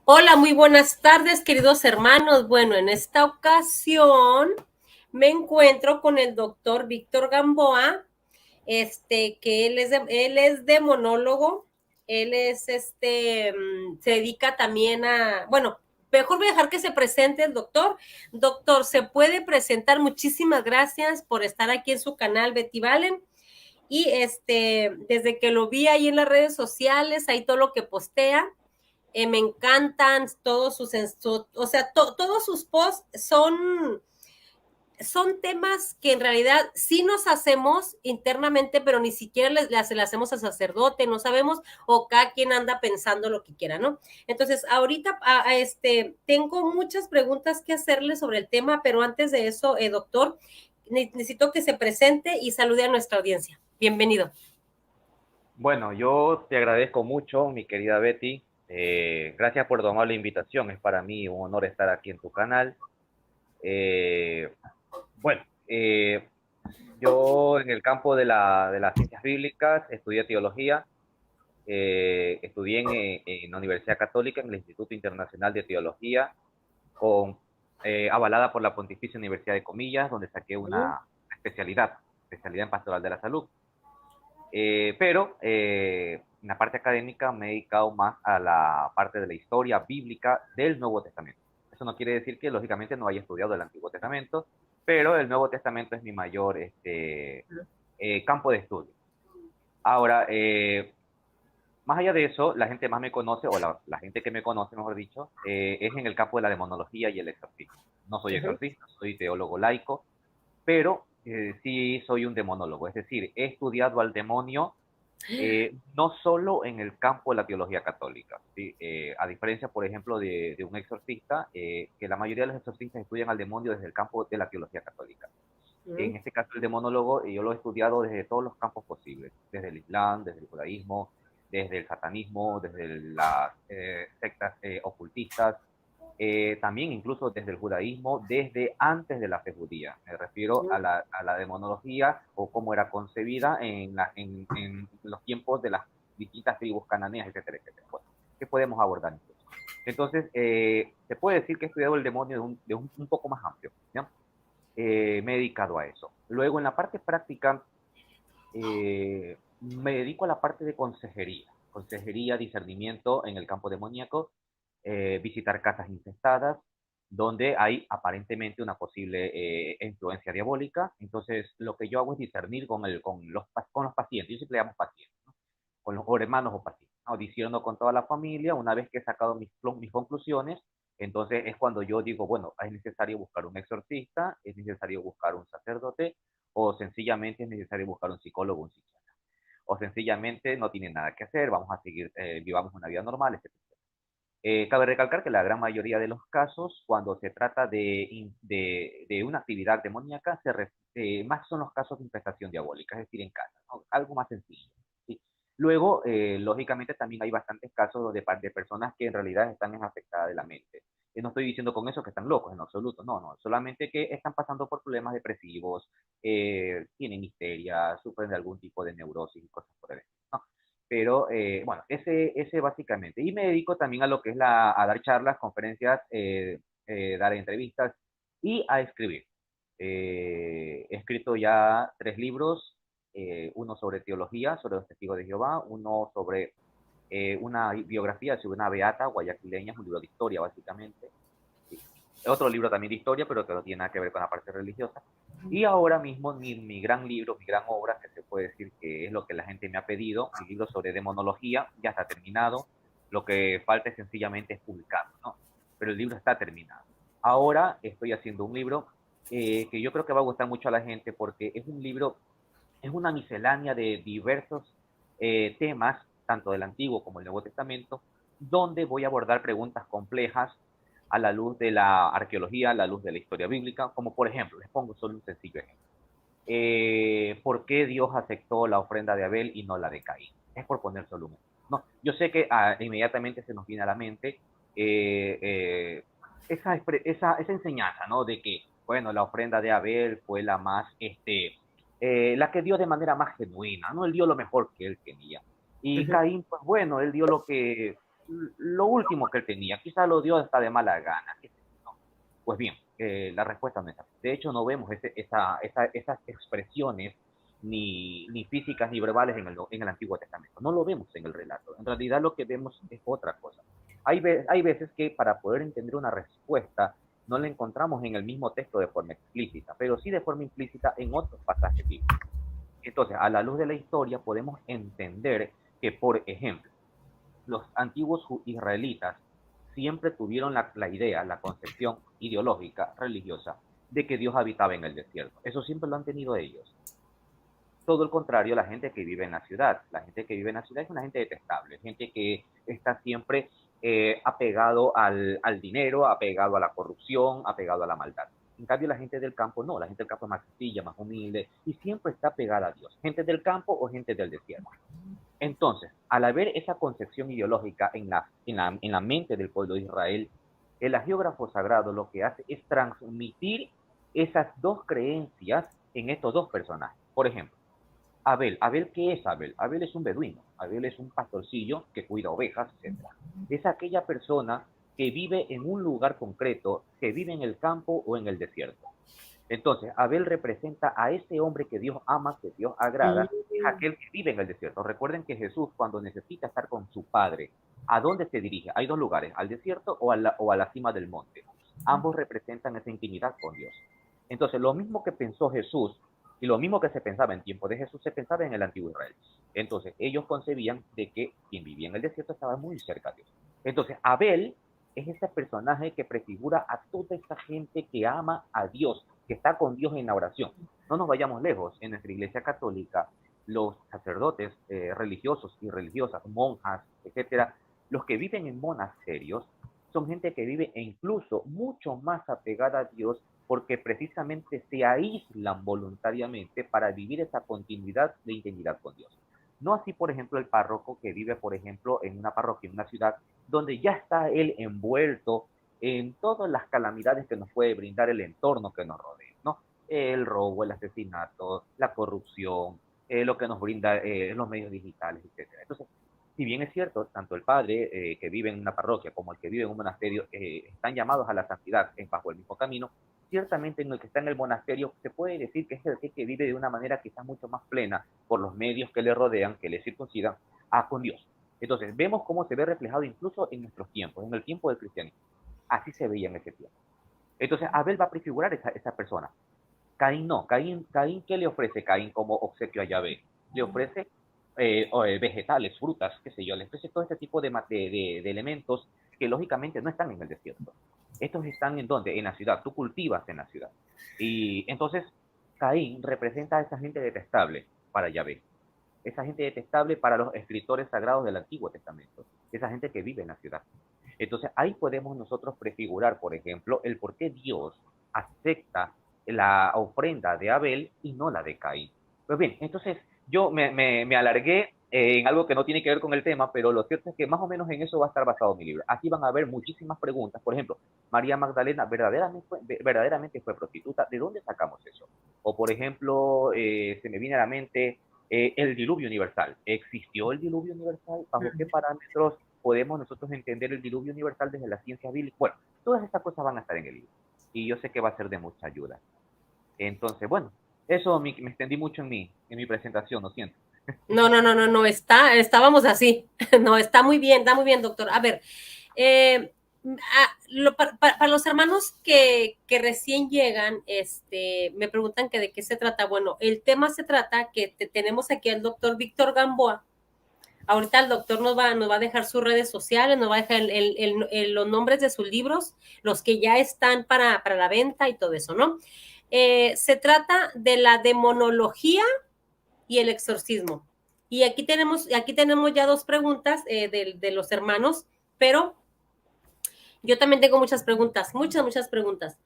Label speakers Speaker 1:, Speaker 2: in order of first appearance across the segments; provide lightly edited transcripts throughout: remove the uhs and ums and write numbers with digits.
Speaker 1: Hola, muy buenas tardes, queridos hermanos. Bueno, en esta ocasión me encuentro con el doctor Víctor Gamboa, que él es de monólogo, se dedica también bueno, mejor voy a dejar que se presente el doctor. Doctor, ¿se puede presentar? Muchísimas gracias por estar aquí en su canal Betty Valen. Y desde que lo vi ahí en las redes sociales, ahí todo lo que postea, me encantan todos todos sus posts son temas que en realidad sí nos hacemos internamente, pero ni siquiera le hacemos al sacerdote, no sabemos, o cada quien anda pensando lo que quiera, ¿no? Entonces, ahorita tengo muchas preguntas que hacerle sobre el tema, pero antes de eso, doctor, necesito que se presente y salude a nuestra audiencia. Bienvenido.
Speaker 2: Bueno, yo te agradezco mucho, mi querida Betty. Gracias por tomar la invitación. Es para mí un honor estar aquí en tu canal. Eh, bueno, yo en el campo de las ciencias bíblicas estudié teología. Estudié en la Universidad Católica, en el Instituto Internacional de Teología, con, avalada por la Pontificia Universidad de Comillas, donde saqué una especialidad en pastoral de la salud. Pero en la parte académica me he dedicado más a la parte de la historia bíblica del Nuevo Testamento. Eso no quiere decir que lógicamente no haya estudiado el Antiguo Testamento, pero el Nuevo Testamento es mi mayor campo de estudio. Ahora, más allá de eso, la gente más me conoce, o la gente que me conoce, mejor dicho, es en el campo de la demonología y el exorcismo. No soy exorcista, soy teólogo laico, pero sí soy un demonólogo, es decir, he estudiado al demonio no solo en el campo de la teología católica, ¿sí? A diferencia, por ejemplo, de un exorcista, que la mayoría de los exorcistas estudian al demonio desde el campo de la teología católica. En este caso, el demonólogo, yo lo he estudiado desde todos los campos posibles, desde el Islam, desde el judaísmo, desde el satanismo, desde las sectas ocultistas, también incluso desde el judaísmo, desde antes de la fe judía. Me refiero a la demonología o cómo era concebida en los tiempos de las distintas tribus cananeas, etcétera, etcétera. Bueno, ¿qué podemos abordar incluso? Entonces, se puede decir que he estudiado el demonio un poco más amplio. ¿Ya? Me he dedicado a eso. Luego, en la parte práctica, me dedico a la parte de consejería, discernimiento en el campo demoníaco, visitar casas infestadas, donde hay aparentemente una posible influencia diabólica. Entonces, lo que yo hago es discernir con los pacientes, yo siempre llamo pacientes, ¿no? Con los hermanos o pacientes, ¿no? Diciendo con toda la familia, una vez que he sacado mis conclusiones, entonces es cuando yo digo, bueno, es necesario buscar un exorcista, es necesario buscar un sacerdote, o sencillamente es necesario buscar un psicólogo, un psiquiatra, o sencillamente no tiene nada que hacer, vamos a seguir, vivamos una vida normal, etc. Cabe recalcar que la gran mayoría de los casos, cuando se trata de una actividad demoníaca, más son los casos de infestación diabólica, es decir, en casa, ¿no? Algo más sencillo. ¿Sí? Luego, lógicamente, también hay bastantes casos de personas que en realidad están afectadas de la mente. No estoy diciendo con eso que están locos, en absoluto, no, no, solamente que están pasando por problemas depresivos, tienen histeria, sufren de algún tipo de neurosis y cosas por el estilo, ¿no? Pero bueno, ese básicamente. Y me dedico también a lo que es a dar charlas, conferencias, dar entrevistas y a escribir. He escrito ya 3 libros, uno sobre teología, sobre los testigos de Jehová, uno sobre una biografía sobre una beata guayaquileña, es un libro de historia básicamente. Sí. Otro libro también de historia, pero que no tiene nada que ver con la parte religiosa. Y ahora mismo mi gran libro, mi gran obra, que se puede decir que es lo que la gente me ha pedido, mi libro sobre demonología, ya está terminado. Lo que falta es sencillamente es publicarlo, ¿no? Pero el libro está terminado. Ahora estoy haciendo un libro que yo creo que va a gustar mucho a la gente porque es un libro, es una miscelánea de diversos temas, tanto del Antiguo como del Nuevo Testamento, donde voy a abordar preguntas complejas a la luz de la arqueología, a la luz de la historia bíblica, como por ejemplo, les pongo solo un sencillo ejemplo. ¿Por qué Dios aceptó la ofrenda de Abel y no la de Caín? Es por poner solo un ejemplo. No, yo sé que inmediatamente se nos viene a la mente eh, eh, esa enseñanza, ¿no? De que, bueno, la ofrenda de Abel fue la más, la que dio de manera más genuina, ¿no? Él dio lo mejor que él quería. Y Caín, pues bueno, él dio lo que lo último que él tenía, quizá lo dio hasta de mala gana. ¿No? Pues bien, la respuesta no es así. De hecho, no vemos esas expresiones ni físicas ni verbales en el Antiguo Testamento. No lo vemos en el relato. En realidad lo que vemos es otra cosa. Hay veces que para poder entender una respuesta no la encontramos en el mismo texto de forma explícita, pero sí de forma implícita en otros pasajes bíblicos. Entonces, a la luz de la historia podemos entender que, por ejemplo, los antiguos israelitas siempre tuvieron la idea, la concepción ideológica, religiosa, de que Dios habitaba en el desierto. Eso siempre lo han tenido ellos. Todo el contrario, la gente que vive en la ciudad. La gente que vive en la ciudad es una gente detestable, gente que está siempre apegado al dinero, apegado a la corrupción, apegado a la maldad. En cambio, la gente del campo no, la gente del campo es más sencilla, más humilde y siempre está pegada a Dios. Gente del campo o gente del desierto. Entonces, al haber esa concepción ideológica en la mente del pueblo de Israel, el agiógrafo sagrado lo que hace es transmitir esas dos creencias en estos dos personajes. Por ejemplo, Abel, ¿qué es Abel? Abel es un beduino, Abel es un pastorcillo que cuida ovejas, etc. Es aquella persona que vive en un lugar concreto, que vive en el campo o en el desierto. Entonces, Abel representa a ese hombre que Dios ama, que Dios agrada, es aquel que vive en el desierto. Recuerden que Jesús, cuando necesita estar con su Padre, ¿a dónde se dirige? Hay dos lugares, al desierto o a la cima del monte. Ambos representan esa intimidad con Dios. Entonces, lo mismo que pensó Jesús y lo mismo que se pensaba en tiempo de Jesús, se pensaba en el antiguo Israel. Entonces, ellos concebían de que quien vivía en el desierto estaba muy cerca de Dios. Entonces, Abel es ese personaje que prefigura a toda esa gente que ama a Dios, que está con Dios en la oración. No nos vayamos lejos. En nuestra iglesia católica, los sacerdotes religiosos y religiosas, monjas, etcétera, los que viven en monasterios son gente que vive e incluso mucho más apegada a Dios porque precisamente se aíslan voluntariamente para vivir esa continuidad de intimidad con Dios. No así, por ejemplo, el párroco que vive, por ejemplo, en una parroquia, en una ciudad, donde ya está él envuelto en todas las calamidades que nos puede brindar el entorno que nos rodea, ¿no? El robo, el asesinato, la corrupción, lo que nos brinda los medios digitales, etcétera. Entonces, si bien es cierto, tanto el padre que vive en una parroquia como el que vive en un monasterio están llamados a la santidad bajo el mismo camino, ciertamente en el que está en el monasterio se puede decir que es el que vive de una manera quizás mucho más plena por los medios que le rodean, que le circuncidan, con Dios. Entonces, vemos cómo se ve reflejado incluso en nuestros tiempos, en el tiempo del cristianismo. Así se veía en ese tiempo. Entonces, Abel va a prefigurar esa persona. Caín no. Caín, ¿qué le ofrece Caín como obsequio a Yahvé? Le ofrece vegetales, frutas, qué sé yo, le ofrece todo este tipo de elementos que lógicamente no están en el desierto. Estos están en donde? En la ciudad. Tú cultivas en la ciudad. Y entonces, Caín representa a esa gente detestable para Yahvé. Esa gente detestable para los escritores sagrados del Antiguo Testamento. Esa gente que vive en la ciudad. Entonces, ahí podemos nosotros prefigurar, por ejemplo, el por qué Dios acepta la ofrenda de Abel y no la de Caín. Pues bien, entonces yo me alargué en algo que no tiene que ver con el tema, pero lo cierto es que más o menos en eso va a estar basado mi libro. Aquí van a haber muchísimas preguntas. Por ejemplo, María Magdalena verdaderamente fue prostituta. ¿De dónde sacamos eso? O por ejemplo, se me viene a la mente el diluvio universal. ¿Existió el diluvio universal? ¿Bajo qué parámetros podemos nosotros entender el diluvio universal desde la ciencia bíblica? Bueno, todas estas cosas van a estar en el libro. Y yo sé que va a ser de mucha ayuda. Entonces, bueno, eso me extendí mucho en mi presentación, lo siento.
Speaker 1: No, estábamos así. No, está muy bien, doctor. A ver, para los hermanos que recién llegan, me preguntan que de qué se trata. Bueno, el tema se trata que tenemos aquí al doctor Víctor Gamboa. Ahorita el doctor nos va a dejar sus redes sociales, nos va a dejar los nombres de sus libros, los que ya están para la venta y todo eso, ¿no? Se trata de la demonología y el exorcismo. Y aquí tenemos ya dos preguntas de los hermanos, pero yo también tengo muchas preguntas, muchas preguntas.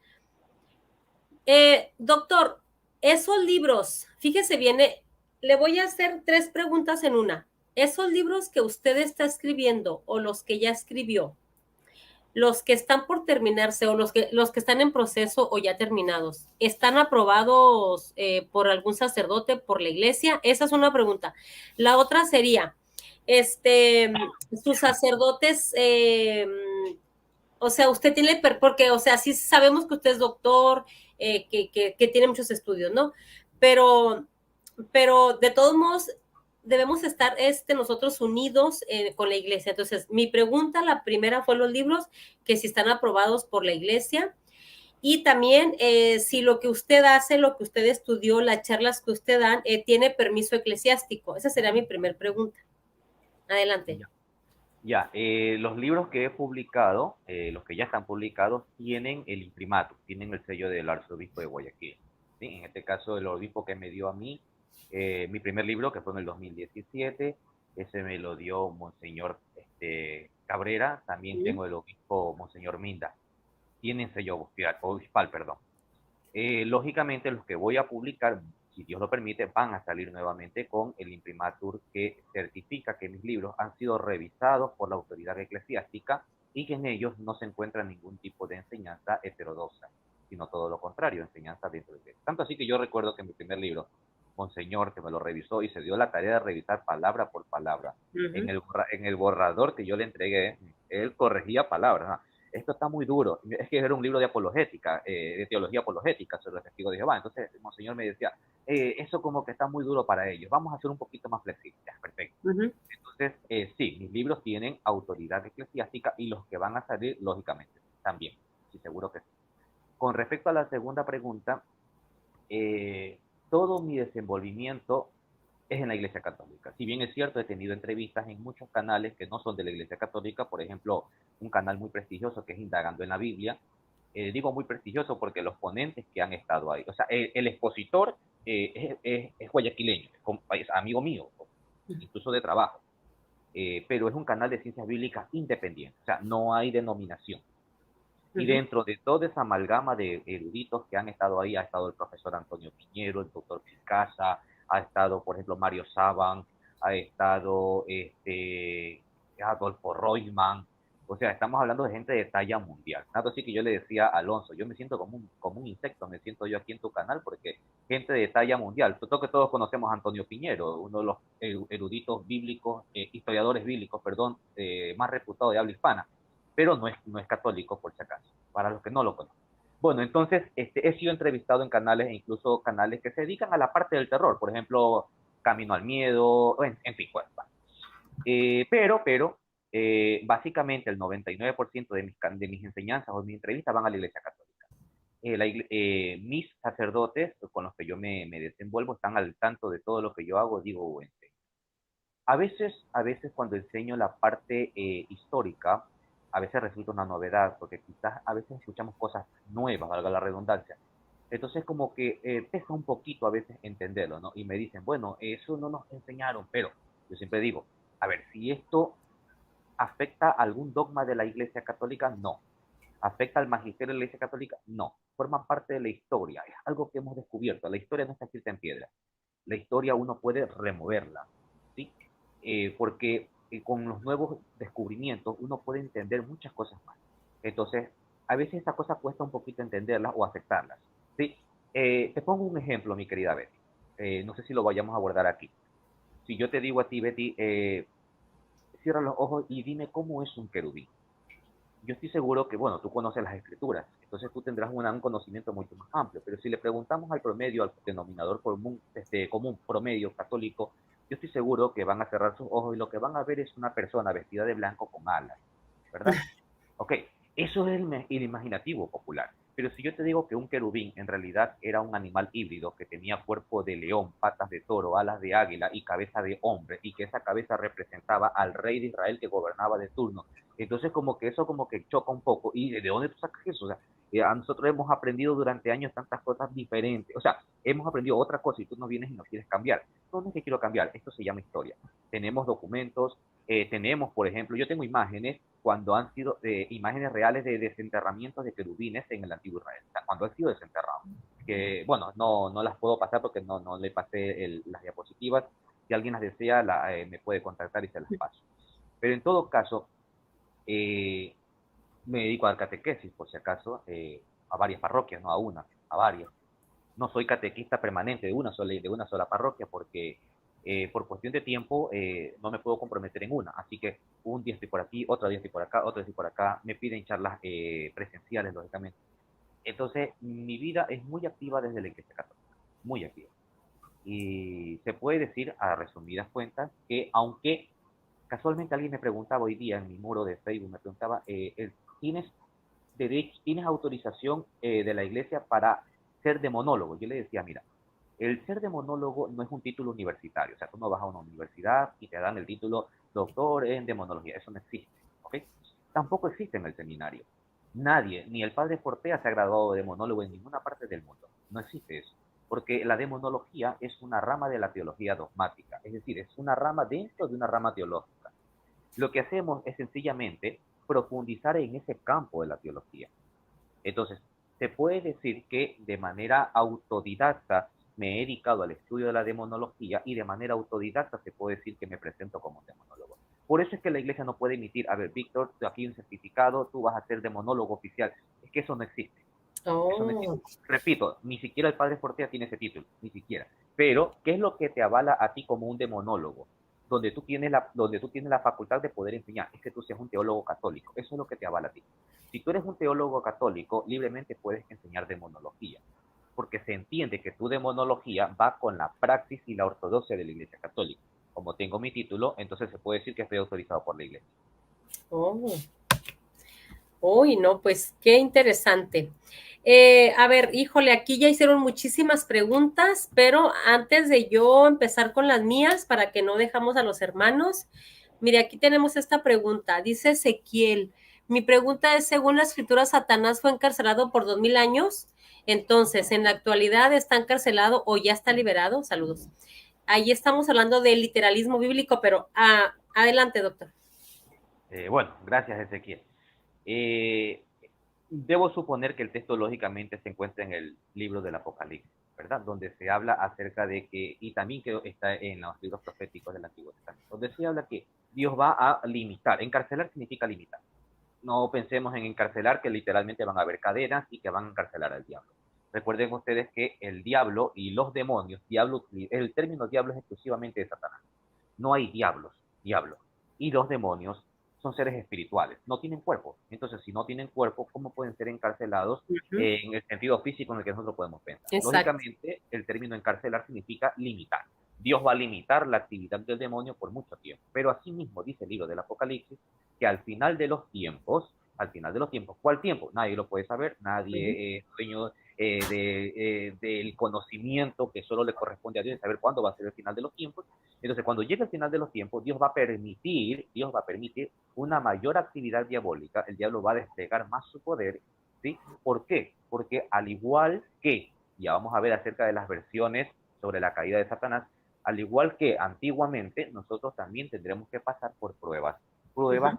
Speaker 1: Doctor, esos libros, fíjese bien, le voy a hacer 3 preguntas en una. Esos libros que usted está escribiendo o los que ya escribió, los que están por terminarse o los que están en proceso o ya terminados, ¿están aprobados por algún sacerdote, por la iglesia? Esa es una pregunta. La otra sería, sus sacerdotes, o sea, usted tiene, porque, o sea, sí sabemos que usted es doctor, que tiene muchos estudios, ¿no? Pero, pero de todos modos, debemos estar nosotros unidos con la iglesia. Entonces, mi pregunta, la primera fue los libros, que si están aprobados por la iglesia. Y también si lo que usted hace, lo que usted estudió, las charlas que usted dan, tiene permiso eclesiástico. Esa sería mi primer pregunta. Adelante.
Speaker 2: Ya. Ya, los libros que he publicado, los que ya están publicados, tienen el imprimatur, tienen el sello del arzobispo de Guayaquil. ¿Sí? En este caso, el obispo que me dio a mí, mi primer libro, que fue en el 2017, ese me lo dio Monseñor Cabrera, también
Speaker 1: ¿Sí?
Speaker 2: tengo el obispo Monseñor Minda, tienen sello obispal, perdón. Lógicamente, los que voy a publicar, si Dios lo permite, van a salir nuevamente con el imprimatur que certifica que mis libros han sido revisados por la autoridad eclesiástica y que en ellos no se encuentra ningún tipo de enseñanza heterodoxa, sino todo lo contrario, enseñanza dentro de él. Tanto así que yo recuerdo que en mi primer libro, Monseñor, que me lo revisó y se dio la tarea de revisar palabra por palabra, en el borrador que yo le entregué, él corregía palabras, ¿no? Esto está muy duro. Es que era un libro de apologética, de teología apologética sobre los testigos de Jehová. Entonces, el monseñor me decía, eso como que está muy duro para ellos, vamos a hacer un poquito más flexible. Perfecto. Entonces, sí, mis libros tienen autoridad eclesiástica y los que van a salir, lógicamente, también. Sí, seguro que sí. Con respecto a la segunda pregunta, eh, todo mi desenvolvimiento es en la Iglesia Católica. Si bien es cierto, he tenido entrevistas en muchos canales que no son de la Iglesia Católica, por ejemplo, un canal muy prestigioso que es Indagando en la Biblia. Digo muy prestigioso porque los ponentes que han estado ahí, o sea, el expositor es guayaquileño, es amigo mío, incluso de trabajo, pero es un canal de ciencias bíblicas independiente, o sea, no hay denominación. Y dentro de toda esa amalgama de eruditos que han estado ahí, ha estado el profesor Antonio Piñero, el doctor Picasa, ha estado, por ejemplo, Mario Saban, ha estado Adolfo Reutemann. O sea, estamos hablando de gente de talla mundial. Tanto así que yo le decía a Alonso, yo me siento como un insecto, me siento yo aquí en tu canal, porque gente de talla mundial. Creo que todos conocemos a Antonio Piñero, uno de los eruditos bíblicos, historiadores bíblicos, perdón, más reputados de habla hispana, pero no es católico, por si acaso, para los que no lo conocen. Bueno, entonces he sido entrevistado en canales, e incluso canales que se dedican a la parte del terror, por ejemplo, Camino al Miedo, en fin, pues, básicamente el 99% de mis enseñanzas o de mis entrevistas van a la Iglesia Católica. Mis sacerdotes con los que yo me desenvuelvo están al tanto de todo lo que yo hago, digo o enseño. A veces cuando enseño la parte histórica, a veces resulta una novedad, porque quizás a veces escuchamos cosas nuevas, valga la redundancia. Entonces como que pesa un poquito a veces entenderlo, ¿no? Y me dicen, bueno, eso no nos enseñaron, pero yo siempre digo, a ver, si esto afecta algún dogma de la Iglesia Católica, no. ¿Afecta al magisterio de la Iglesia Católica? No. Forma parte de la historia, es algo que hemos descubierto. La historia no está escrita en piedra. La historia uno puede removerla, ¿sí? Porque con los nuevos descubrimientos uno puede entender muchas cosas más. Entonces, a veces esa cosa cuesta un poquito entenderlas o aceptarlas, ¿sí? Te pongo un ejemplo, mi querida Betty. No sé si lo vayamos a abordar aquí. Si yo te digo a ti, Betty, cierra los ojos y dime cómo es un querubín. Yo estoy seguro que, bueno, tú conoces las escrituras, entonces tú tendrás un conocimiento mucho más amplio, pero si le preguntamos al promedio, al denominador común promedio católico, yo estoy seguro que van a cerrar sus ojos y lo que van a ver es una persona vestida de blanco con alas, ¿verdad? Ok, eso es el imaginativo popular. Pero si yo te digo que un querubín en realidad era un animal híbrido que tenía cuerpo de león, patas de toro, alas de águila y cabeza de hombre, y que esa cabeza representaba al rey de Israel que gobernaba de turno, entonces como que eso como que choca un poco. ¿Y de dónde tú sacas eso? O sea, a nosotros hemos aprendido durante años tantas cosas diferentes. O sea, hemos aprendido otra cosa y tú nos vienes y nos quieres cambiar. No, no es que quiero cambiar, esto se llama historia. Tenemos documentos, tenemos, por ejemplo, yo tengo imágenes cuando han sido imágenes reales de desenterramientos de querubines en el antiguo Israel, o sea, cuando han sido desenterrados. Que, bueno, no las puedo pasar porque no le pasé las diapositivas. Si alguien las desea, me puede contactar y se las paso. Pero en todo caso, eh, me dedico a dar catequesis, por si acaso, a varias parroquias, no a una, a varias. No soy catequista permanente de una sola parroquia porque Por cuestión de tiempo, no me puedo comprometer en una. Así que un día estoy por aquí, otro día estoy por acá, otro día estoy por acá. Me piden charlas presenciales, lógicamente. Entonces, mi vida es muy activa desde la Iglesia Católica, muy activa. Y se puede decir, a resumidas cuentas, que aunque casualmente alguien me preguntaba hoy día en mi muro de Facebook, me preguntaba, ¿tienes derecho, tienes autorización de la iglesia para ser demonólogo? Yo le decía, mira, el ser demonólogo no es un título universitario, o sea, tú no vas a una universidad y te dan el título doctor en demonología, eso no existe, ¿ok? Tampoco existe en el seminario. Nadie, ni el padre Fortea se ha graduado de demonólogo en ninguna parte del mundo, no existe eso, porque la demonología es una rama de la teología dogmática, es decir, es una rama dentro de una rama teológica. Lo que hacemos es sencillamente profundizar en ese campo de la teología. Entonces, se puede decir que de manera autodidacta me he dedicado al estudio de la demonología y de manera autodidacta se puede decir que me presento como un demonólogo. Por eso es que la iglesia no puede emitir, a ver, Víctor, aquí hay un certificado, tú vas a ser demonólogo oficial. Es que eso no existe. Eso no existe.
Speaker 1: Oh.
Speaker 2: Repito, ni siquiera el padre Fortea tiene ese título, ni siquiera. Pero, ¿qué es lo que te avala a ti como un demonólogo? Donde tú tienes la facultad de poder enseñar, es que tú seas un teólogo católico. Eso es lo que te avala a ti. Si tú eres un teólogo católico, libremente puedes enseñar demonología, porque se entiende que tu demonología va con la praxis y la ortodoxia de la Iglesia Católica. Como tengo mi título, entonces se puede decir que estoy autorizado por la Iglesia.
Speaker 1: Oh. Uy, no, pues qué interesante. A ver, híjole, aquí ya hicieron muchísimas preguntas, pero antes de yo empezar con las mías, para que no dejamos a los hermanos, mire, aquí tenemos esta pregunta. Dice Ezequiel, mi pregunta es, según la escritura, Satanás fue encarcelado por 2000 años. Entonces, ¿en la actualidad está encarcelado o ya está liberado? Saludos. Ahí estamos hablando del literalismo bíblico, pero adelante, doctor.
Speaker 2: Bueno, gracias Ezequiel. Eh, Debo suponer que el texto lógicamente se encuentra en el libro del Apocalipsis, ¿verdad? Donde se habla acerca de que, y también que está en los libros proféticos del Antiguo Testamento, donde se habla que Dios va a limitar. Encarcelar significa limitar. No pensemos en encarcelar, que literalmente van a haber cadenas y que van a encarcelar al diablo. Recuerden ustedes que el diablo y los demonios, el término diablo es exclusivamente de Satanás. No hay diablos. Y los demonios son seres espirituales, no tienen cuerpo. Entonces, si no tienen cuerpo, ¿cómo pueden ser encarcelados en el sentido físico en el que nosotros podemos pensar?
Speaker 1: Exacto.
Speaker 2: Lógicamente, el término encarcelar significa limitar. Dios va a limitar la actividad del demonio por mucho tiempo. Pero asimismo dice el libro del Apocalipsis que al final de los tiempos, ¿cuál tiempo? Nadie lo puede saber, nadie es dueño del conocimiento que solo le corresponde a Dios de saber cuándo va a ser el final de los tiempos. Entonces, cuando llegue el final de los tiempos, Dios va a permitir una mayor actividad diabólica, el diablo va a desplegar más su poder, ¿sí? ¿Por qué? Porque al igual que, ya vamos a ver acerca de las versiones sobre la caída de Satanás, al igual que antiguamente, nosotros también tendremos que pasar por pruebas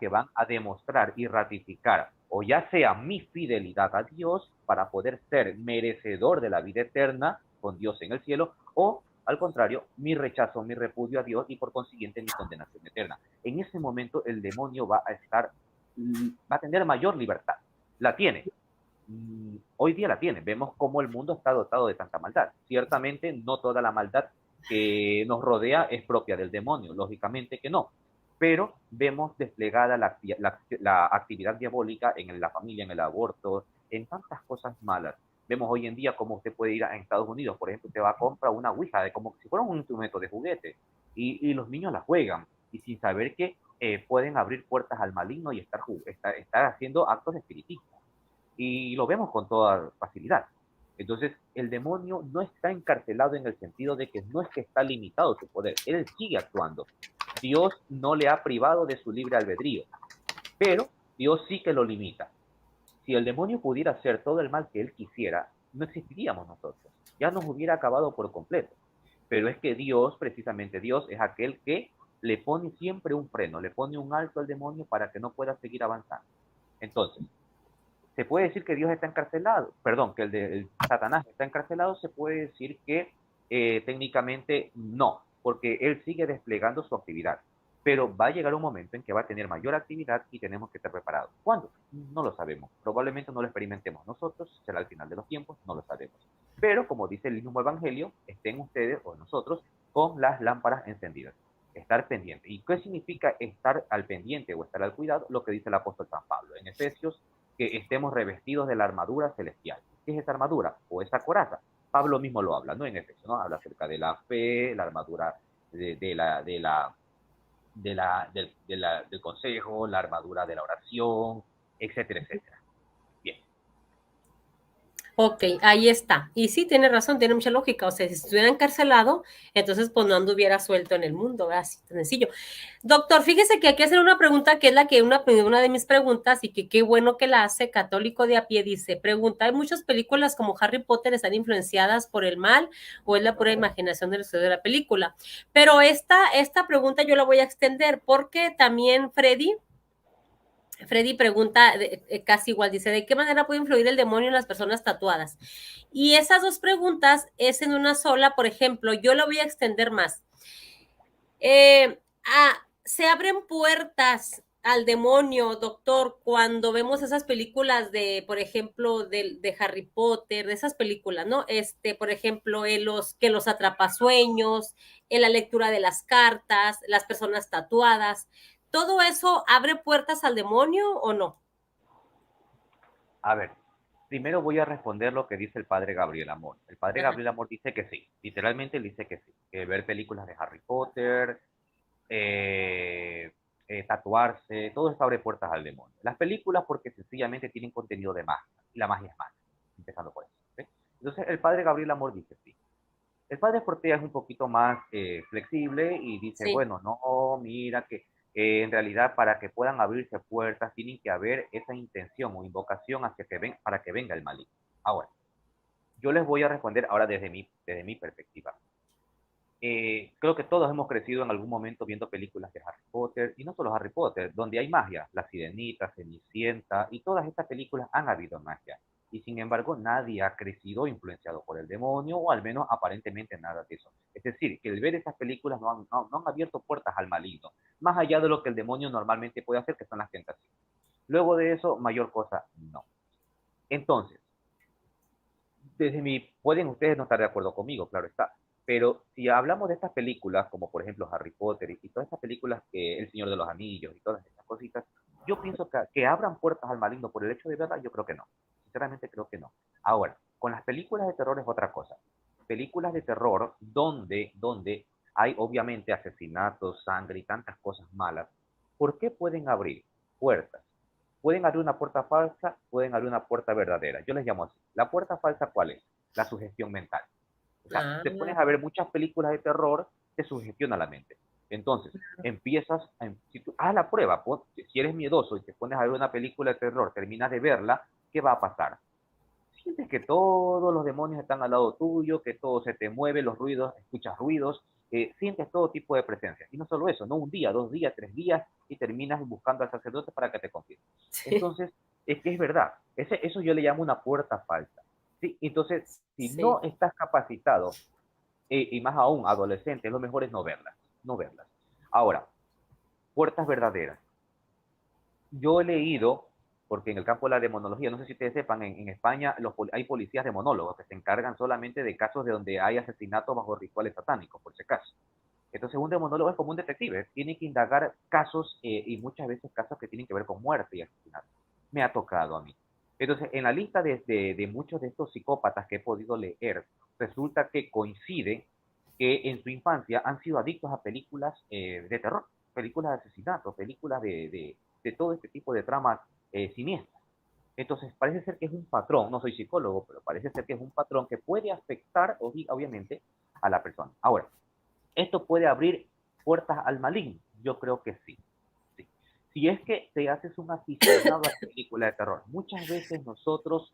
Speaker 2: que van a demostrar y ratificar, o ya sea mi fidelidad a Dios para poder ser merecedor de la vida eterna con Dios en el cielo, o al contrario, mi rechazo, mi repudio a Dios y por consiguiente mi condenación eterna. En ese momento el demonio va a tener mayor libertad. La tiene. Hoy día la tiene. Vemos cómo el mundo está dotado de tanta maldad. Ciertamente no toda la maldad que nos rodea es propia del demonio, lógicamente que no. Pero vemos desplegada la actividad diabólica en la familia, en el aborto, en tantas cosas malas. Vemos hoy en día cómo usted puede ir a Estados Unidos, por ejemplo, usted va a comprar una ouija, como si fuera un instrumento de juguete, y los niños la juegan, y sin saber que pueden abrir puertas al maligno y estar haciendo actos espiritistas. Y lo vemos con toda facilidad. Entonces, el demonio no está encarcelado en el sentido de que no es que está limitado su poder, él sigue actuando. Dios no le ha privado de su libre albedrío, pero Dios sí que lo limita. Si el demonio pudiera hacer todo el mal que él quisiera, no existiríamos nosotros. Ya nos hubiera acabado por completo. Pero es que Dios, precisamente Dios, es aquel que le pone siempre un freno, le pone un alto al demonio para que no pueda seguir avanzando. Entonces, se puede decir que Dios está encarcelado, perdón, que el Satanás está encarcelado, se puede decir que técnicamente no, porque él sigue desplegando su actividad. Pero va a llegar un momento en que va a tener mayor actividad y tenemos que estar preparados. ¿Cuándo? No lo sabemos. Probablemente no lo experimentemos nosotros, será al final de los tiempos, no lo sabemos. Pero como dice el mismo Evangelio, estén ustedes o nosotros con las lámparas encendidas. Estar pendiente. ¿Y qué significa estar al pendiente o estar al cuidado? Lo que dice el apóstol San Pablo en Efesios, que estemos revestidos de la armadura celestial. ¿Qué es esa armadura o esa coraza? Pablo mismo lo habla, ¿no? En Efesios, ¿no? Habla acerca de la fe, la armadura del consejo, la armadura de la oración, etcétera, etcétera. Bien.
Speaker 1: Ok, ahí está. Y sí, tiene razón, tiene mucha lógica. O sea, si estuviera encarcelado, entonces pues no anduviera suelto en el mundo, ¿verdad? Así tan sencillo. Doctor, fíjese que aquí hacer una pregunta que es una de mis preguntas y que qué bueno que la hace, católico de a pie, dice, pregunta, ¿hay muchas películas como Harry Potter están influenciadas por el mal o es la pura imaginación del estudio de la película? Pero esta pregunta yo la voy a extender porque también Freddy pregunta casi igual, dice, ¿de qué manera puede influir el demonio en las personas tatuadas? Y esas dos preguntas es en una sola, por ejemplo, yo la voy a extender más. Se abren puertas al demonio, doctor, cuando vemos esas películas de, por ejemplo, de Harry Potter, de esas películas, ¿no? Por ejemplo, que los atrapasueños, en la lectura de las cartas, las personas tatuadas, ¿todo eso abre puertas al demonio o no?
Speaker 2: A ver, primero voy a responder lo que dice el padre Gabriel Amor. El padre
Speaker 1: Ajá.
Speaker 2: Gabriel Amor dice que sí, literalmente él dice que sí, que ver películas de Harry Potter, eh, tatuarse, todo esto abre puertas al demonio. Las películas porque sencillamente tienen contenido de magia, y la magia es magia, empezando por eso. ¿Sí? Entonces el padre Gabriel Amor dice sí. El padre Portilla es un poquito más flexible y dice,
Speaker 1: Sí.
Speaker 2: bueno, no, mira que en realidad para que puedan abrirse puertas tienen que haber esa intención o invocación hacia para que venga el maligno. Ahora, yo les voy a responder ahora desde mi perspectiva. Creo que todos hemos crecido en algún momento viendo películas de Harry Potter, y no solo Harry Potter, donde hay magia, La Sirenita, Cenicienta, y todas estas películas han habido magia. Y sin embargo, nadie ha crecido influenciado por el demonio, o al menos aparentemente nada de eso. Es decir, que el ver estas películas no han abierto puertas al maligno, más allá de lo que el demonio normalmente puede hacer, que son las tentaciones. Luego de eso, mayor cosa, no. Entonces, pueden ustedes no estar de acuerdo conmigo, claro está, pero si hablamos de estas películas, como por ejemplo Harry Potter y todas estas películas, El Señor de los Anillos y todas estas cositas, yo pienso que abran puertas al maligno por el hecho de verlas, yo creo que no. Sinceramente creo que no. Ahora, con las películas de terror es otra cosa. Películas de terror donde hay obviamente asesinatos, sangre y tantas cosas malas, ¿por qué pueden abrir puertas? Pueden abrir una puerta falsa, pueden abrir una puerta verdadera. Yo les llamo así. La puerta falsa, ¿cuál es? La sugestión mental. O sea,
Speaker 1: Ah,
Speaker 2: te pones a ver muchas películas de terror, te sugestiona la mente. Entonces, si tú, haz la prueba, si eres miedoso y te pones a ver una película de terror, terminas de verla, ¿qué va a pasar? Sientes que todos los demonios están al lado tuyo, que todo se te mueve, los ruidos, escuchas ruidos, sientes todo tipo de presencia. Y no solo eso, no un día, 2 días, 3 días, y terminas buscando al sacerdote para que te confirme.
Speaker 1: sí,
Speaker 2: Entonces, es que es verdad, eso yo le llamo una puerta falsa. ¿Sí? Entonces, si
Speaker 1: sí.
Speaker 2: no estás capacitado, y más aún adolescente, lo mejor es no verlas, no verlas. Ahora, puertas verdaderas. Yo he leído, porque en el campo de la demonología, no sé si ustedes sepan, en España hay policías demonólogos que se encargan solamente de casos de donde hay asesinatos bajo rituales satánicos, por si acaso. Entonces, un demonólogo es como un detective, tiene que indagar casos y muchas veces casos que tienen que ver con muerte y asesinato. Me ha tocado a mí. Entonces, en la lista de muchos de estos psicópatas que he podido leer, resulta que coincide que en su infancia han sido adictos a películas de terror, películas de asesinato, películas de todo este tipo de tramas siniestras. Entonces, parece ser que es un patrón, no soy psicólogo, pero parece ser que es un patrón que puede afectar, obviamente, a la persona. Ahora, ¿esto puede abrir puertas al maligno? Yo creo que sí. Sí. Si es que te haces un aficionado a la película de terror, muchas veces nosotros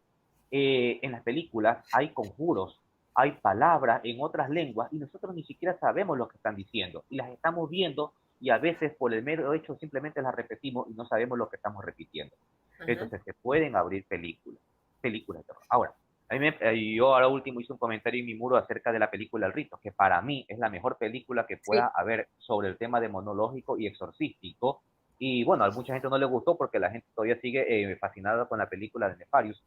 Speaker 2: en las películas hay conjuros, hay palabras en otras lenguas y nosotros ni siquiera sabemos lo que están diciendo y las estamos viendo y a veces por el mero hecho simplemente las repetimos y no sabemos lo que estamos repitiendo.
Speaker 1: Ajá.
Speaker 2: Entonces se pueden abrir películas de terror. Ahora, yo ahora último hice un comentario en mi muro acerca de la película El Rito, que para mí es la mejor película que pueda
Speaker 1: Sí.
Speaker 2: haber sobre el tema demonológico y exorcístico. Y bueno, a mucha gente no le gustó porque la gente todavía sigue fascinada con la película de Nefarius.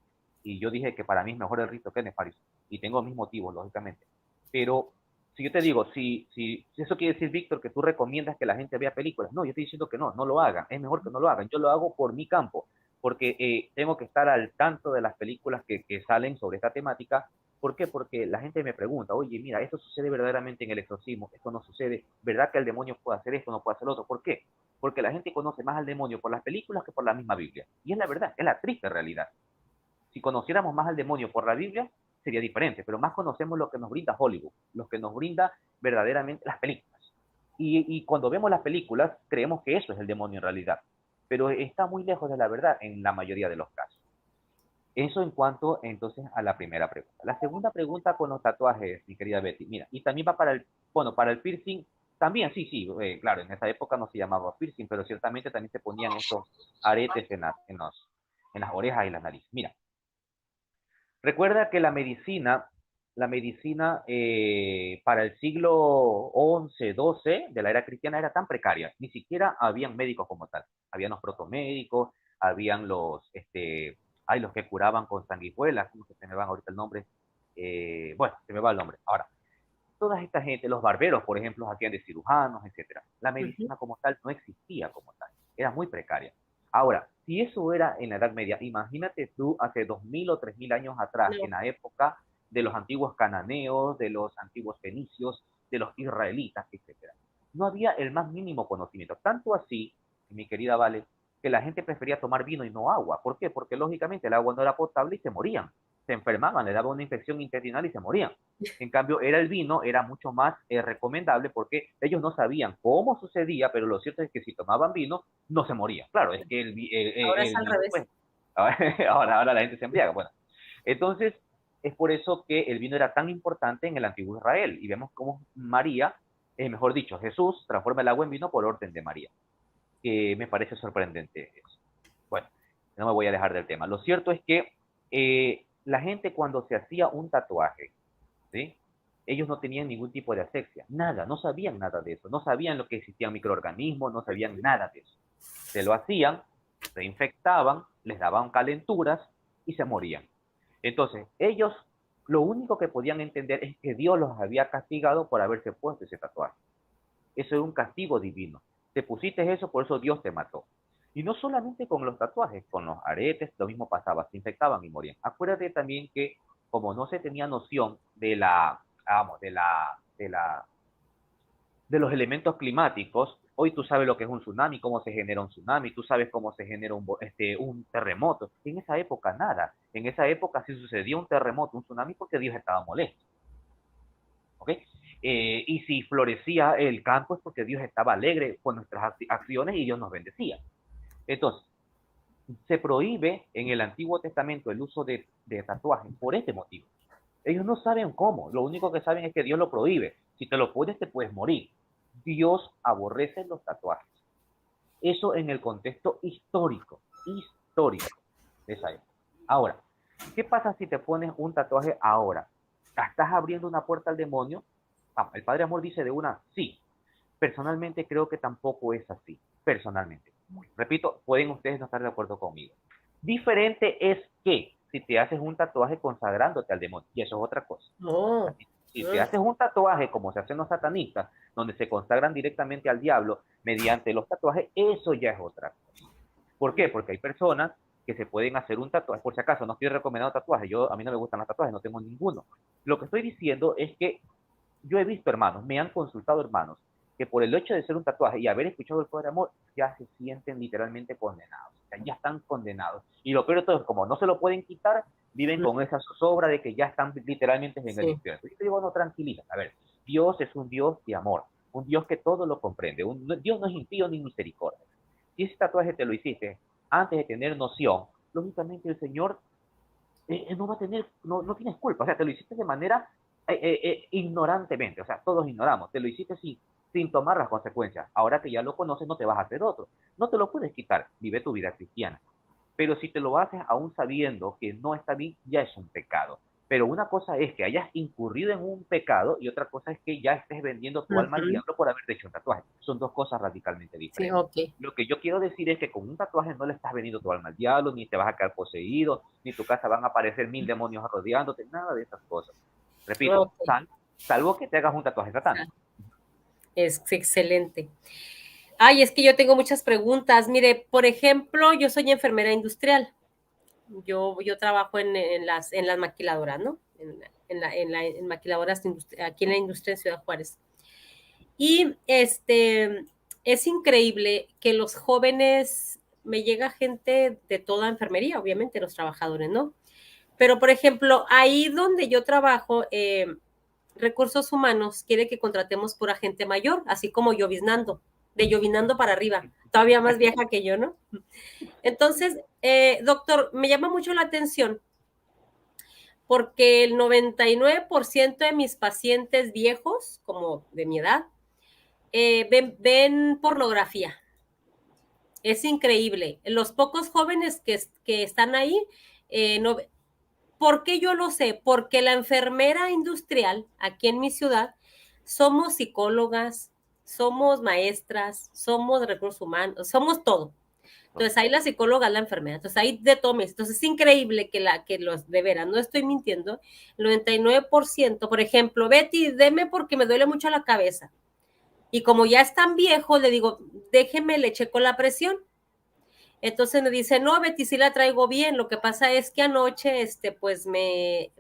Speaker 2: Y yo dije que para mí es mejor El Rito que Nefarius. Y tengo mis motivos, lógicamente. Pero Si yo te digo, si eso quiere decir, Víctor, que tú recomiendas que la gente vea películas, no, yo estoy diciendo que no lo hagan, es mejor que no lo hagan, yo lo hago por mi campo, porque tengo que estar al tanto de las películas que salen sobre esta temática. ¿Por qué? Porque la gente me pregunta, oye, mira, esto sucede verdaderamente en el exorcismo, esto no sucede, ¿verdad que el demonio puede hacer esto, no puede hacer lo otro? ¿Por qué? Porque la gente conoce más al demonio por las películas que por la misma Biblia. Y es la verdad, es la triste realidad. Si conociéramos más al demonio por la Biblia, sería diferente, pero más conocemos lo que nos brinda Hollywood, lo que nos brinda verdaderamente las películas. Y cuando vemos las películas, creemos que eso es el demonio en realidad, pero está muy lejos de la verdad en la mayoría de los casos. Eso en cuanto entonces a la primera pregunta. La segunda pregunta con los tatuajes, mi querida Betty, mira, y también va para el, bueno, para el piercing, también, sí, claro, en esa época no se llamaba piercing, pero ciertamente también se ponían estos aretes en las orejas y las narices. Mira, recuerda que la medicina para el siglo 11, 12 de la era cristiana era tan precaria, ni siquiera habían médicos como tal. Habían los protomédicos, habían los que curaban con sanguijuelas, ¿cómo se me van ahorita el nombre? Bueno, se me va el nombre. Ahora, toda esta gente, los barberos, por ejemplo, hacían de cirujanos, etcétera. La
Speaker 1: Ujú.
Speaker 2: medicina como tal no existía como tal, era muy precaria. Ahora, si eso era en la Edad Media, imagínate tú hace 2000 o 3000 años atrás, en
Speaker 1: No,
Speaker 2: la época de los antiguos cananeos, de los antiguos fenicios, de los israelitas, etcétera. No había el más mínimo conocimiento. Tanto así, mi querida Vale, que la gente prefería tomar vino y no agua. ¿Por qué? Porque lógicamente el agua no era potable y se morían. Se enfermaban, le daba una infección intestinal y se morían. En cambio, era el vino, era mucho más recomendable porque ellos no sabían cómo sucedía, pero lo cierto es que si tomaban vino, no se morían. Claro, es que
Speaker 1: ahora es
Speaker 2: el
Speaker 1: al
Speaker 2: vino,
Speaker 1: revés.
Speaker 2: pues, ahora la gente se embriaga. Bueno, entonces es por eso que el vino era tan importante en el antiguo Israel. Y vemos cómo María, mejor dicho, Jesús transforma el agua en vino por orden de María, que me parece sorprendente eso. Bueno, no me voy a dejar del tema. Lo cierto es que la gente cuando se hacía un tatuaje, ¿sí? Ellos no tenían ningún tipo de asepsia, nada, no sabían nada de eso, no sabían lo que existían microorganismos, no sabían nada de eso. Se lo hacían, se infectaban, les daban calenturas y se morían. Entonces, ellos lo único que podían entender es que Dios los había castigado por haberse puesto ese tatuaje. Eso es un castigo divino. Te pusiste eso, por eso Dios te mató. Y no solamente con los tatuajes, con los aretes, lo mismo pasaba, se infectaban y morían. Acuérdate también que como no se tenía noción vamos, de los elementos climáticos, hoy tú sabes lo que es un tsunami, cómo se genera un tsunami, tú sabes cómo se genera un terremoto. En esa época nada. En esa época si sucedía un terremoto, un tsunami, porque Dios estaba molesto. ¿Ok? Y si florecía el campo es porque Dios estaba alegre con nuestras acciones y Dios nos bendecía. Entonces, se prohíbe en el Antiguo Testamento el uso de tatuajes por este motivo. Ellos no saben cómo, lo único que saben es que Dios lo prohíbe. Si te lo pones, te puedes morir. Dios aborrece los tatuajes. Eso en el contexto histórico de esa época. Ahora, ¿qué pasa si te pones un tatuaje ahora? ¿Estás abriendo una puerta al demonio? El Padre Amor dice de una, sí. Personalmente creo que tampoco es así. Personalmente. Repito, pueden ustedes no estar de acuerdo conmigo. Diferente es que si te haces un tatuaje consagrándote al demonio, y eso es otra cosa.
Speaker 1: No,
Speaker 2: Si te
Speaker 1: no.
Speaker 2: haces un tatuaje como se hacen los satanistas, donde se consagran directamente al diablo mediante los tatuajes, eso ya es otra cosa. ¿Por qué? Porque hay personas que se pueden hacer un tatuaje, por si acaso no estoy recomendando tatuajes, a mí no me gustan los tatuajes, no tengo ninguno. Lo que estoy diciendo es que yo he visto hermanos, me han consultado hermanos, que por el hecho de ser un tatuaje y haber escuchado el Padre Amor, ya se sienten literalmente condenados, o sea, ya están condenados. Y lo peor de todo es, como no se lo pueden quitar, viven con esa zozobra de que ya están literalmente en el
Speaker 1: Sí.
Speaker 2: infierno. Y te digo, no, tranquiliza, a ver, Dios es un Dios de amor, un Dios que todo lo comprende, Dios no es impío ni misericordia. Si ese tatuaje te lo hiciste antes de tener noción, lógicamente el Señor no va a tener, no tienes culpa, o sea, te lo hiciste de manera ignorantemente, o sea, todos ignoramos, te lo hiciste sin tomar las consecuencias. Ahora que ya lo conoces, no te vas a hacer otro, no te lo puedes quitar, vive tu vida cristiana. Pero si te lo haces aún sabiendo que no está bien, ya es un pecado. Pero una cosa es que hayas incurrido en un pecado y otra cosa es que ya estés vendiendo tu alma al
Speaker 1: Ujú.
Speaker 2: diablo por haberte hecho un tatuaje. Son dos cosas radicalmente
Speaker 1: Sí,
Speaker 2: diferentes.
Speaker 1: ok.
Speaker 2: Lo que yo quiero decir es que con un tatuaje no le estás vendiendo tu alma al diablo, ni te vas a quedar poseído, ni tu casa van a aparecer 1000 demonios rodeándote, nada de esas cosas. Repito,
Speaker 1: Ok.
Speaker 2: salvo que te hagas un tatuaje satánico.
Speaker 1: Es excelente. Ay, es que yo tengo muchas preguntas. Mire, por ejemplo, yo soy enfermera industrial. Yo trabajo en las maquiladoras, ¿no? En maquiladoras aquí en la industria de Ciudad Juárez. Y es increíble que los jóvenes, me llega gente de toda enfermería, obviamente, los trabajadores, ¿no? Pero, por ejemplo, ahí donde yo trabajo, Recursos Humanos quiere que contratemos pura gente mayor, así como lloviznando, de llovinando para arriba, todavía más vieja que yo, ¿no? Entonces, doctor, me llama mucho la atención porque el 99% de mis pacientes viejos, como de mi edad, ven pornografía. Es increíble. Los pocos jóvenes que están ahí, no, ¿por qué yo lo sé? Porque la enfermera industrial aquí en mi ciudad somos psicólogas, somos maestras, somos recursos humanos, somos todo. Entonces ahí la psicóloga es la enfermera. Entonces ahí de todo. Entonces es increíble que los de veras, no estoy mintiendo, el 99%, por ejemplo, Betty, deme porque me duele mucho la cabeza. Y como ya es tan viejo, le digo, déjeme, le checo la presión. Entonces me dice, no, Betty, sí la traigo bien. Lo que pasa es que anoche, pues me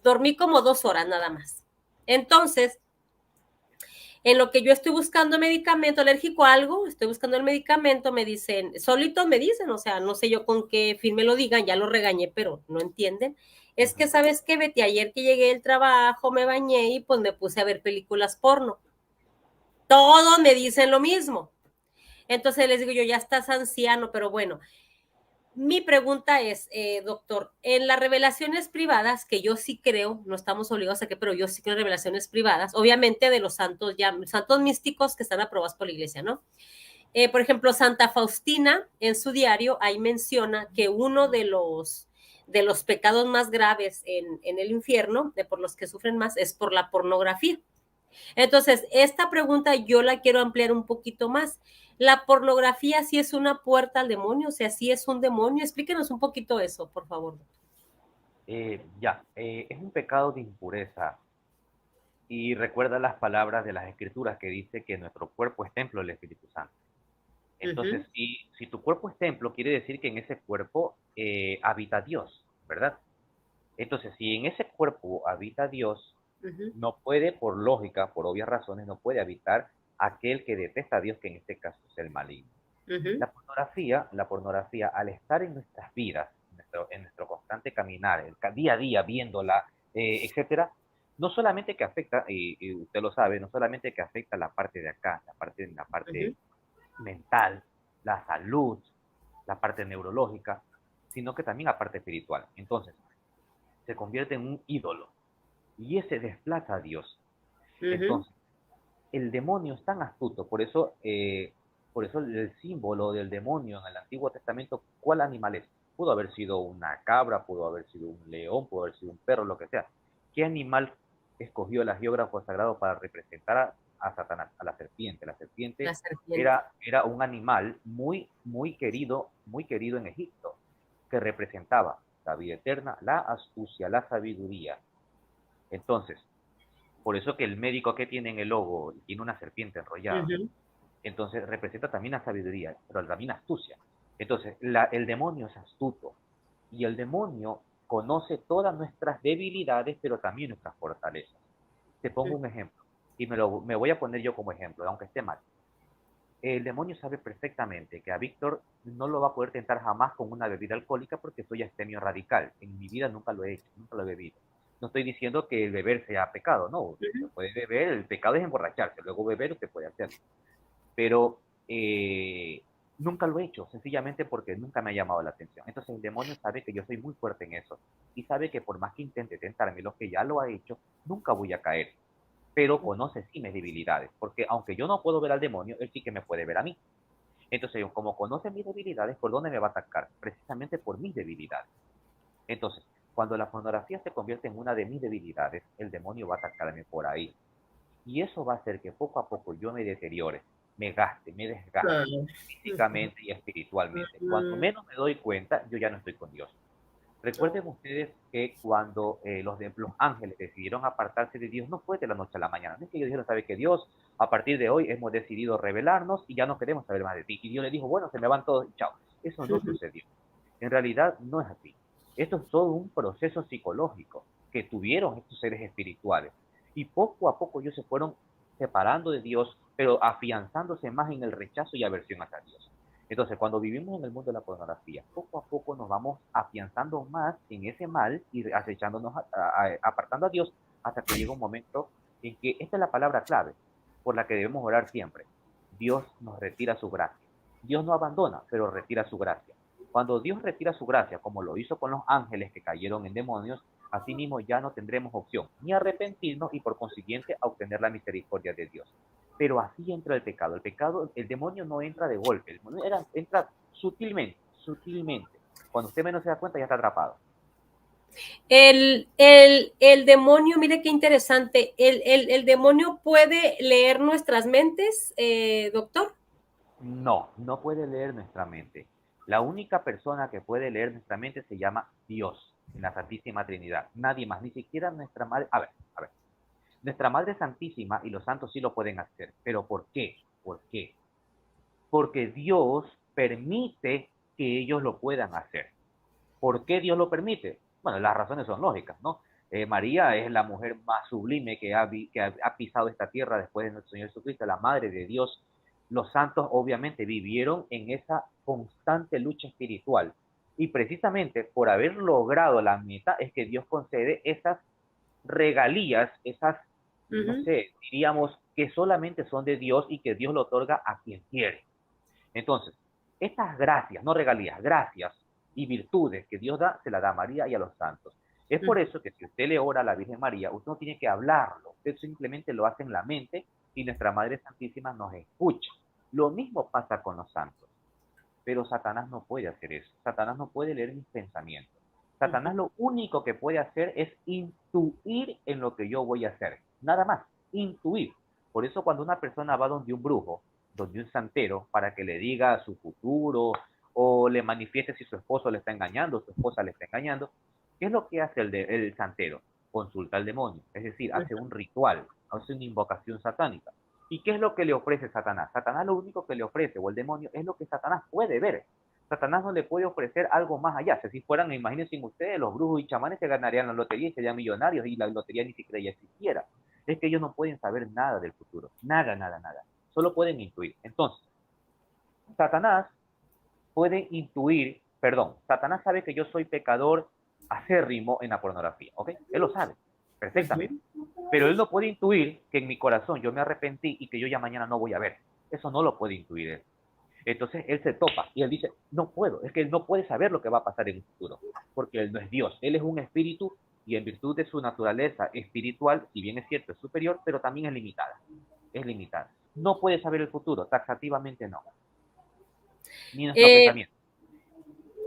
Speaker 1: dormí como 2 horas nada más. Entonces, en lo que yo estoy buscando medicamento alérgico a algo, estoy buscando el medicamento, me dicen, solitos me dicen, o sea, no sé yo con qué fin me lo digan, ya lo regañé, pero no entienden. Es que, ¿sabes qué, Betty? Ayer que llegué del trabajo, me bañé y pues me puse a ver películas porno. Todos me dicen lo mismo. Entonces les digo yo, ya estás anciano, pero bueno, mi pregunta es, doctor, en las revelaciones privadas, que yo sí creo, no estamos obligados a que, pero yo sí creo en revelaciones privadas, obviamente de los santos, ya, santos místicos que están aprobados por la iglesia, ¿no? Por ejemplo, Santa Faustina, en su diario, ahí menciona que uno de los pecados más graves en el infierno, por los que sufren más, es por la pornografía. Entonces, esta pregunta yo la quiero ampliar un poquito más. ¿La pornografía sí es una puerta al demonio? O sea, ¿sí es un demonio? Explíquenos un poquito eso, por favor.
Speaker 2: Es un pecado de impureza. Y recuerda las palabras de las Escrituras que dice que nuestro cuerpo es templo del Espíritu Santo. Entonces,
Speaker 1: Ujú,
Speaker 2: si tu cuerpo es templo, quiere decir que en ese cuerpo habita Dios, ¿verdad? Entonces, si en ese cuerpo habita Dios,
Speaker 1: ujú,
Speaker 2: no puede, por lógica, por obvias razones, no puede habitar aquel que detesta a Dios, que en este caso es el maligno.
Speaker 1: ujú,
Speaker 2: La pornografía, al estar en nuestras vidas, en nuestro constante caminar, día a día viéndola, etcétera, no solamente que afecta, y usted lo sabe, no solamente que afecta la parte de acá, la parte
Speaker 1: ujú,
Speaker 2: mental, la salud, la parte neurológica, sino que también la parte espiritual. Entonces, se convierte en un ídolo y ese desplaza a Dios.
Speaker 1: ujú,
Speaker 2: Entonces, el demonio es tan astuto, por eso el símbolo del demonio en el Antiguo Testamento, ¿cuál animal es? Pudo haber sido una cabra, pudo haber sido un león, pudo haber sido un perro, lo que sea. ¿Qué animal escogió el geógrafo sagrado para representar a Satanás, a la serpiente? La
Speaker 1: la
Speaker 2: serpiente
Speaker 1: serpiente.
Speaker 2: era un animal muy querido en Egipto, que representaba la vida eterna, la astucia, la sabiduría. Entonces, por eso que el médico que tiene en el logo tiene una serpiente enrollada.
Speaker 1: Ujú,
Speaker 2: Entonces representa también la sabiduría, pero también la astucia. Entonces el demonio es astuto y el demonio conoce todas nuestras debilidades, pero también nuestras fortalezas. Te pongo
Speaker 1: ujú,
Speaker 2: un ejemplo y me voy a poner yo como ejemplo, aunque esté mal. El demonio sabe perfectamente que a Víctor no lo va a poder tentar jamás con una bebida alcohólica porque soy astemio radical. En mi vida nunca lo he hecho, nunca lo he bebido. No estoy diciendo que el beber sea pecado, no. Se
Speaker 1: ujú,
Speaker 2: puede beber, el pecado es emborracharse, luego beber usted puede hacerlo. Pero nunca lo he hecho, sencillamente porque nunca me ha llamado la atención. Entonces el demonio sabe que yo soy muy fuerte en eso y sabe que por más que intente tentarme, lo que ya lo ha hecho, nunca voy a caer, pero conoce sí mis debilidades, porque aunque yo no puedo ver al demonio, él sí que me puede ver a mí. Entonces, como conoce mis debilidades, ¿por dónde me va a atacar? Precisamente por mis debilidades. Entonces, cuando la pornografía se convierte en una de mis debilidades, el demonio va a atacarme por ahí. Y eso va a hacer que poco a poco yo me deteriore, me gaste, me desgaste,
Speaker 1: claro, ujú,
Speaker 2: físicamente y espiritualmente. Cuanto
Speaker 1: ujú.
Speaker 2: menos me doy cuenta, yo ya no estoy con Dios. Recuerden ustedes que cuando los ángeles decidieron apartarse de Dios, no fue de la noche a la mañana. No es que ellos dijeron, ¿sabe qué, Dios? A partir de hoy hemos decidido rebelarnos y ya no queremos saber más de ti. Y Dios le dijo, bueno, se me van todos y chao. Eso no sucedió. En realidad no es así. Esto es todo un proceso psicológico que tuvieron estos seres espirituales. Y poco a poco ellos se fueron separando de Dios, pero afianzándose más en el rechazo y aversión hacia Dios. Entonces, cuando vivimos en el mundo de la pornografía, poco a poco nos vamos afianzando más en ese mal y acechándonos, apartando a Dios hasta que llega un momento en que esta es la palabra clave por la que debemos orar siempre. Dios nos retira su gracia. Dios no abandona, pero retira su gracia. Cuando Dios retira su gracia, como lo hizo con los ángeles que cayeron en demonios, así mismo ya no tendremos opción ni arrepentirnos y por consiguiente a obtener la misericordia de Dios. Pero así entra el pecado. El pecado, el demonio no entra de golpe, el demonio entra sutilmente, sutilmente. Cuando usted menos se da cuenta, ya está atrapado.
Speaker 1: El demonio, mire qué interesante, el demonio puede leer nuestras mentes, doctor.
Speaker 2: No, no puede leer nuestra mente. La única persona que puede leer nuestra mente se llama Dios, en la Santísima Trinidad. Nadie más, ni siquiera nuestra madre. A ver. Nuestra Madre Santísima y los santos sí lo pueden hacer. ¿Pero por qué? ¿Por qué? Porque Dios permite que ellos lo puedan hacer. ¿Por qué Dios lo permite? Bueno, las razones son lógicas, ¿no? María es la mujer más sublime que ha pisado esta tierra después de nuestro Señor Jesucristo, la Madre de Dios. Los santos obviamente vivieron en esa constante lucha espiritual. Y precisamente por haber logrado la meta es que Dios concede esas regalías, esas, no sé, diríamos que solamente son de Dios y que Dios lo otorga a quien quiere. Entonces, estas gracias, no regalías, gracias y virtudes que Dios da, se las da a María y a los santos. Es por eso que si usted le ora a la Virgen María, usted no tiene que hablarlo, usted simplemente lo hace en la mente y nuestra Madre Santísima nos escucha. Lo mismo pasa con los santos, pero Satanás no puede hacer eso. Satanás no puede leer mis pensamientos. Satanás lo único que puede hacer es intuir en lo que yo voy a hacer. Nada más, intuir. Por eso cuando una persona va donde un brujo, donde un santero, para que le diga su futuro o le manifieste si su esposo le está engañando, o su esposa le está engañando, ¿qué es lo que hace el santero? Consulta al demonio, es decir, hace un ritual, hace una invocación satánica. ¿Y qué es lo que le ofrece Satanás? Satanás lo único que le ofrece, o el demonio, es lo que Satanás puede ver. Satanás no le puede ofrecer algo más allá. Si fueran, imagínense ustedes, los brujos y chamanes se ganarían la lotería y serían millonarios y la lotería ni siquiera ya existiera. Es que ellos no pueden saber nada del futuro. Nada, nada, nada. Solo pueden intuir. Entonces, Satanás puede intuir, perdón, Satanás sabe que yo soy pecador acérrimo en la pornografía, ¿ok? Él lo sabe perfectamente. Pero él no puede intuir que en mi corazón yo me arrepentí y que yo ya mañana no voy a ver. Eso no lo puede intuir él. Entonces él se topa y él dice, no puedo, es que él no puede saber lo que va a pasar en el futuro, porque él no es Dios, él es un espíritu y en virtud de su naturaleza espiritual, si bien es cierto, es superior, pero también es limitada, es limitada. No puede saber el futuro, taxativamente no, ni nuestro pensamiento.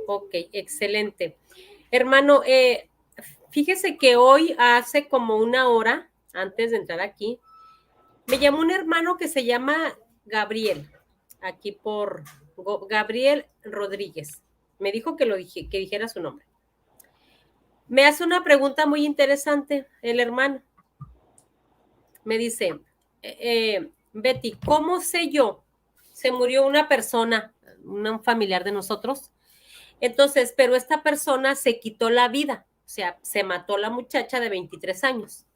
Speaker 1: Ok, excelente. Hermano, fíjese que hoy, hace como una hora, antes de entrar aquí, me llamó un hermano que se llama Gabriel, aquí por Gabriel Rodríguez. Me dijo que que dijera su nombre. Me hace una pregunta muy interesante el hermano. Me dice, Betty, ¿cómo sé yo? Se murió una persona, un familiar de nosotros. Entonces, pero esta persona se quitó la vida, o sea, se mató la muchacha de 23 años.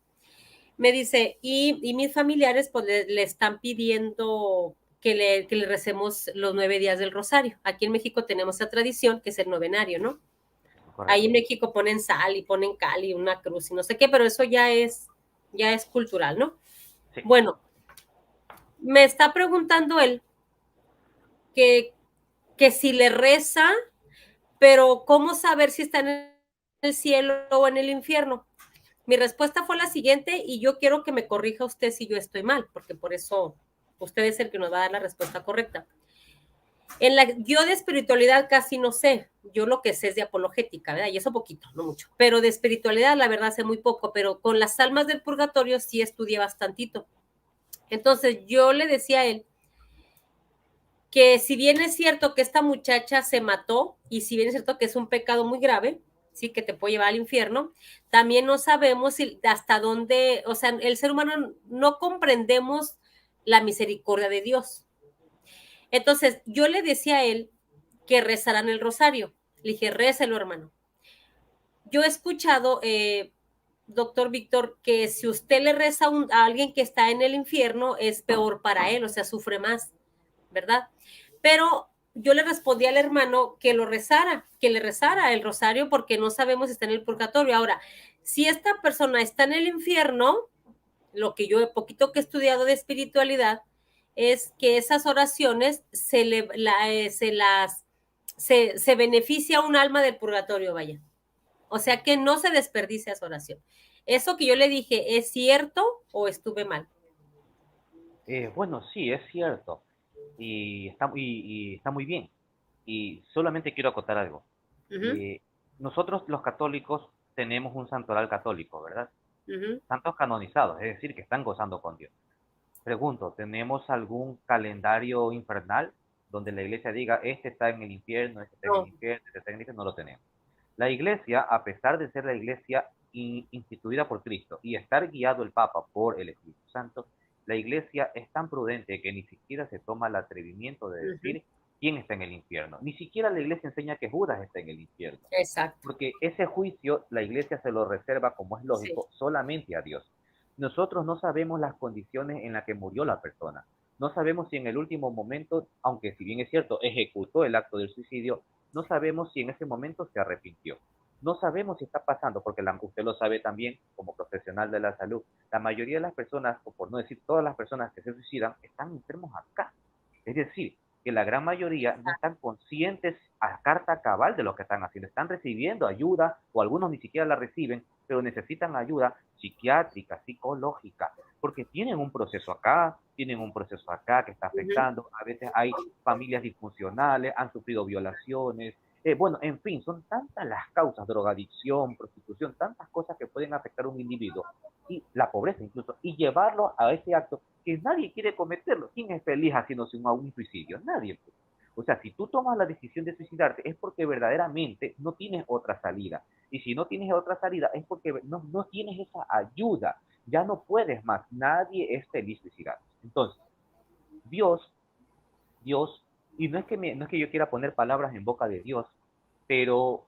Speaker 1: Me dice, y mis familiares pues le están pidiendo que le recemos los 9 días del rosario. Aquí en México tenemos esa tradición que es el novenario, ¿no?
Speaker 2: Correcto.
Speaker 1: Ahí en México ponen sal y ponen cal y una cruz y no sé qué, pero eso ya es cultural, ¿no? Sí. Bueno, me está preguntando él que si le reza, pero ¿cómo saber si está en el cielo o en el infierno? Mi respuesta fue la siguiente y yo quiero que me corrija usted si yo estoy mal, porque por eso usted es el que nos va a dar la respuesta correcta. Yo de espiritualidad casi no sé, yo lo que sé es de apologética, ¿verdad? Y eso poquito, no mucho, pero de espiritualidad la verdad sé muy poco, pero con las almas del purgatorio sí estudié bastantito. Entonces yo le decía a él que si bien es cierto que esta muchacha se mató y si bien es cierto que es un pecado muy grave, sí, que te puede llevar al infierno, también no sabemos hasta dónde, o sea, el ser humano no comprendemos la misericordia de Dios. Entonces, yo le decía a él que rezaran el rosario. Le dije, récelo, hermano. Yo he escuchado, doctor Víctor, que si usted le reza a alguien que está en el infierno, es peor para él, o sea, sufre más, ¿verdad? Pero yo le respondí al hermano que lo rezara, que le rezara el rosario, porque no sabemos si está en el purgatorio. Ahora, si esta persona está en el infierno, lo que yo he poquito que he estudiado de espiritualidad, es que esas oraciones se beneficia un alma del purgatorio, vaya. O sea que no se desperdicia esa oración. Eso que yo le dije, ¿es cierto o estuve mal?
Speaker 2: Bueno, sí, es cierto. Y está muy bien. Y solamente quiero acotar algo.
Speaker 1: Uh -huh,
Speaker 2: Nosotros los católicos tenemos un santoral católico, ¿verdad?
Speaker 1: uh -huh.
Speaker 2: Santos canonizados, es decir, que están gozando con Dios. Pregunto, ¿tenemos algún calendario infernal donde la iglesia diga, este está en el infierno, este está en el
Speaker 1: No,
Speaker 2: infierno, este está en el infierno? No lo tenemos. La iglesia, a pesar de ser la iglesia instituida por Cristo y estar guiado el Papa por el Espíritu Santo, la iglesia es tan prudente que ni siquiera se toma el atrevimiento de
Speaker 1: uh -huh.
Speaker 2: decir quién está en el infierno. Ni siquiera la iglesia enseña que Judas está en el infierno.
Speaker 1: Exacto.
Speaker 2: Porque ese juicio la iglesia se lo reserva, como es
Speaker 1: Sí.
Speaker 2: lógico, solamente a Dios. Nosotros no sabemos las condiciones en las que murió la persona. No sabemos si en el último momento, aunque si bien es cierto, ejecutó el acto del suicidio, no sabemos si en ese momento se arrepintió. No sabemos si está pasando, porque usted lo sabe también como profesional de la salud. La mayoría de las personas, o por no decir todas las personas que se suicidan, están enfermos acá. Es decir, que la gran mayoría no están conscientes a carta cabal de lo que están haciendo. Están recibiendo ayuda, o algunos ni siquiera la reciben, pero necesitan ayuda psiquiátrica, psicológica, porque tienen un proceso acá, tienen un proceso acá que está
Speaker 1: Uh -huh.
Speaker 2: afectando. A veces hay familias disfuncionales, han sufrido violaciones. Bueno, en fin, son tantas las causas, drogadicción, prostitución, tantas cosas que pueden afectar a un individuo, y la pobreza incluso, y llevarlo a ese acto que nadie quiere cometerlo. ¿Quién es feliz haciéndose un suicidio? Nadie. O sea, si tú tomas la decisión de suicidarte es porque verdaderamente no tienes otra salida. Y si no tienes otra salida es porque no tienes esa ayuda. Ya no puedes más. Nadie es feliz suicidarse. Entonces, Dios, Dios, y no es que yo quiera poner palabras en boca de Dios, pero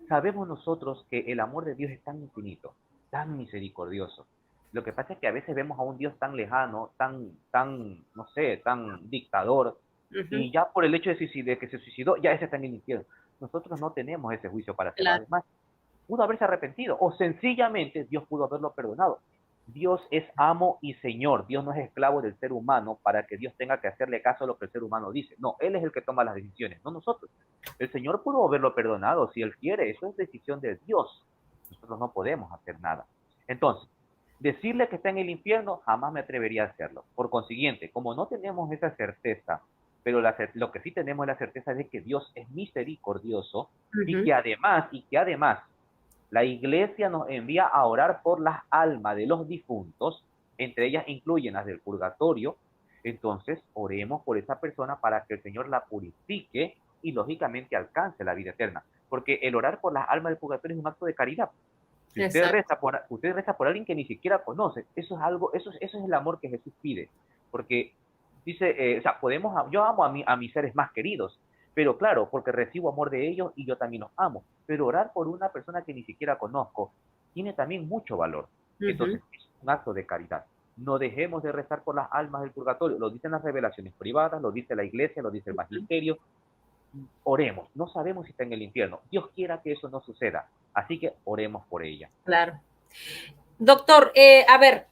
Speaker 2: sabemos nosotros que el amor de Dios es tan infinito, tan misericordioso. Lo que pasa es que a veces vemos a un Dios tan lejano, no sé, tan dictador,
Speaker 1: Uh -huh.
Speaker 2: y ya por el hecho de que se suicidó, ya ese está en el infierno. Nosotros no tenemos ese juicio para hacerlo.
Speaker 1: Claro.
Speaker 2: Además, pudo haberse arrepentido, o sencillamente Dios pudo haberlo perdonado. Dios es amo y señor. Dios no es esclavo del ser humano para que Dios tenga que hacerle caso a lo que el ser humano dice. No, Él es el que toma las decisiones, no nosotros. El Señor pudo haberlo perdonado si Él quiere. Eso es decisión de Dios. Nosotros no podemos hacer nada. Entonces, decirle que está en el infierno, jamás me atrevería a hacerlo. Por consiguiente, como no tenemos esa certeza, pero lo que sí tenemos es la certeza de que Dios es misericordioso
Speaker 1: Uh
Speaker 2: y
Speaker 1: -huh.
Speaker 2: que además, la iglesia nos envía a orar por las almas de los difuntos, entre ellas incluyen las del purgatorio. Entonces, oremos por esa persona para que el Señor la purifique y lógicamente alcance la vida eterna. Porque el orar por las almas del purgatorio es un acto de caridad. Si
Speaker 1: Exacto.
Speaker 2: usted reza por alguien que ni siquiera conoce, eso es el amor que Jesús pide. Porque dice, o sea, yo amo a mis seres más queridos, pero claro, porque recibo amor de ellos y yo también los amo. Pero orar por una persona que ni siquiera conozco tiene también mucho valor.
Speaker 1: Uh -huh.
Speaker 2: Entonces, es un acto de caridad. No dejemos de rezar por las almas del purgatorio. Lo dicen las revelaciones privadas, lo dice la iglesia, lo dice el magisterio. Oremos. No sabemos si está en el infierno. Dios quiera que eso no suceda. Así que oremos por ella.
Speaker 1: Claro. Doctor, a ver,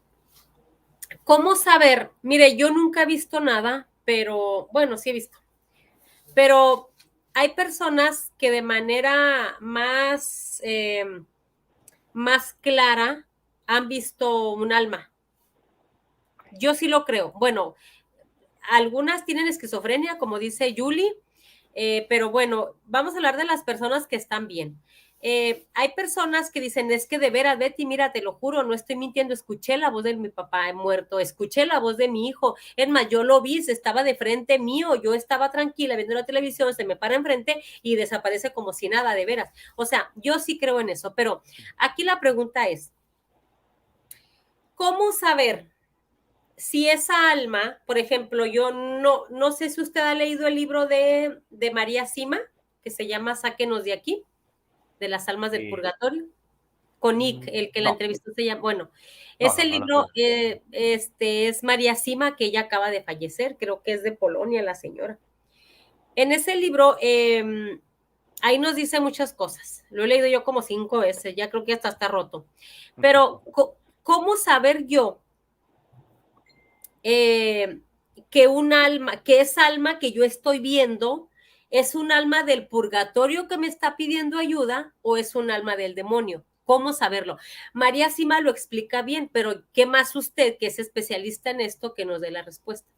Speaker 1: ¿cómo saber? Mire, yo nunca he visto nada, pero bueno, sí he visto. Pero hay personas que de manera más clara han visto un alma. Yo sí lo creo. Bueno, algunas tienen esquizofrenia, como dice Julie, pero bueno, vamos a hablar de las personas que están bien. hay personas que dicen, es que de veras, Betty, mira, te lo juro, no estoy mintiendo, escuché la voz de mi papá muerto, escuché la voz de mi hijo, es más, yo lo vi, estaba de frente mío, yo estaba tranquila viendo la televisión, se me para enfrente y desaparece como si nada, de veras. O sea, yo sí creo en eso, pero aquí la pregunta es, ¿cómo saber si esa alma, por ejemplo, yo no sé si usted ha leído el libro de María Sima, que se llama Sáquenos de aquí, de las almas del
Speaker 2: Eh,
Speaker 1: purgatorio, con Nick, el que la
Speaker 2: no,
Speaker 1: entrevistó se llama, bueno,
Speaker 2: no,
Speaker 1: ese
Speaker 2: no, no lo
Speaker 1: libro
Speaker 2: conozco.
Speaker 1: es María Sima, que ella acaba de fallecer, creo que es de Polonia la señora. En ese libro, ahí nos dice muchas cosas. Lo he leído yo como 5 veces, ya creo que hasta está roto. Pero, ¿cómo saber yo eh, que un alma, que esa alma que yo estoy viendo es un alma del purgatorio que me está pidiendo ayuda o es un alma del demonio? ¿Cómo saberlo? María Sima lo explica bien, pero ¿qué más usted, que es especialista en esto, que nos dé la respuesta?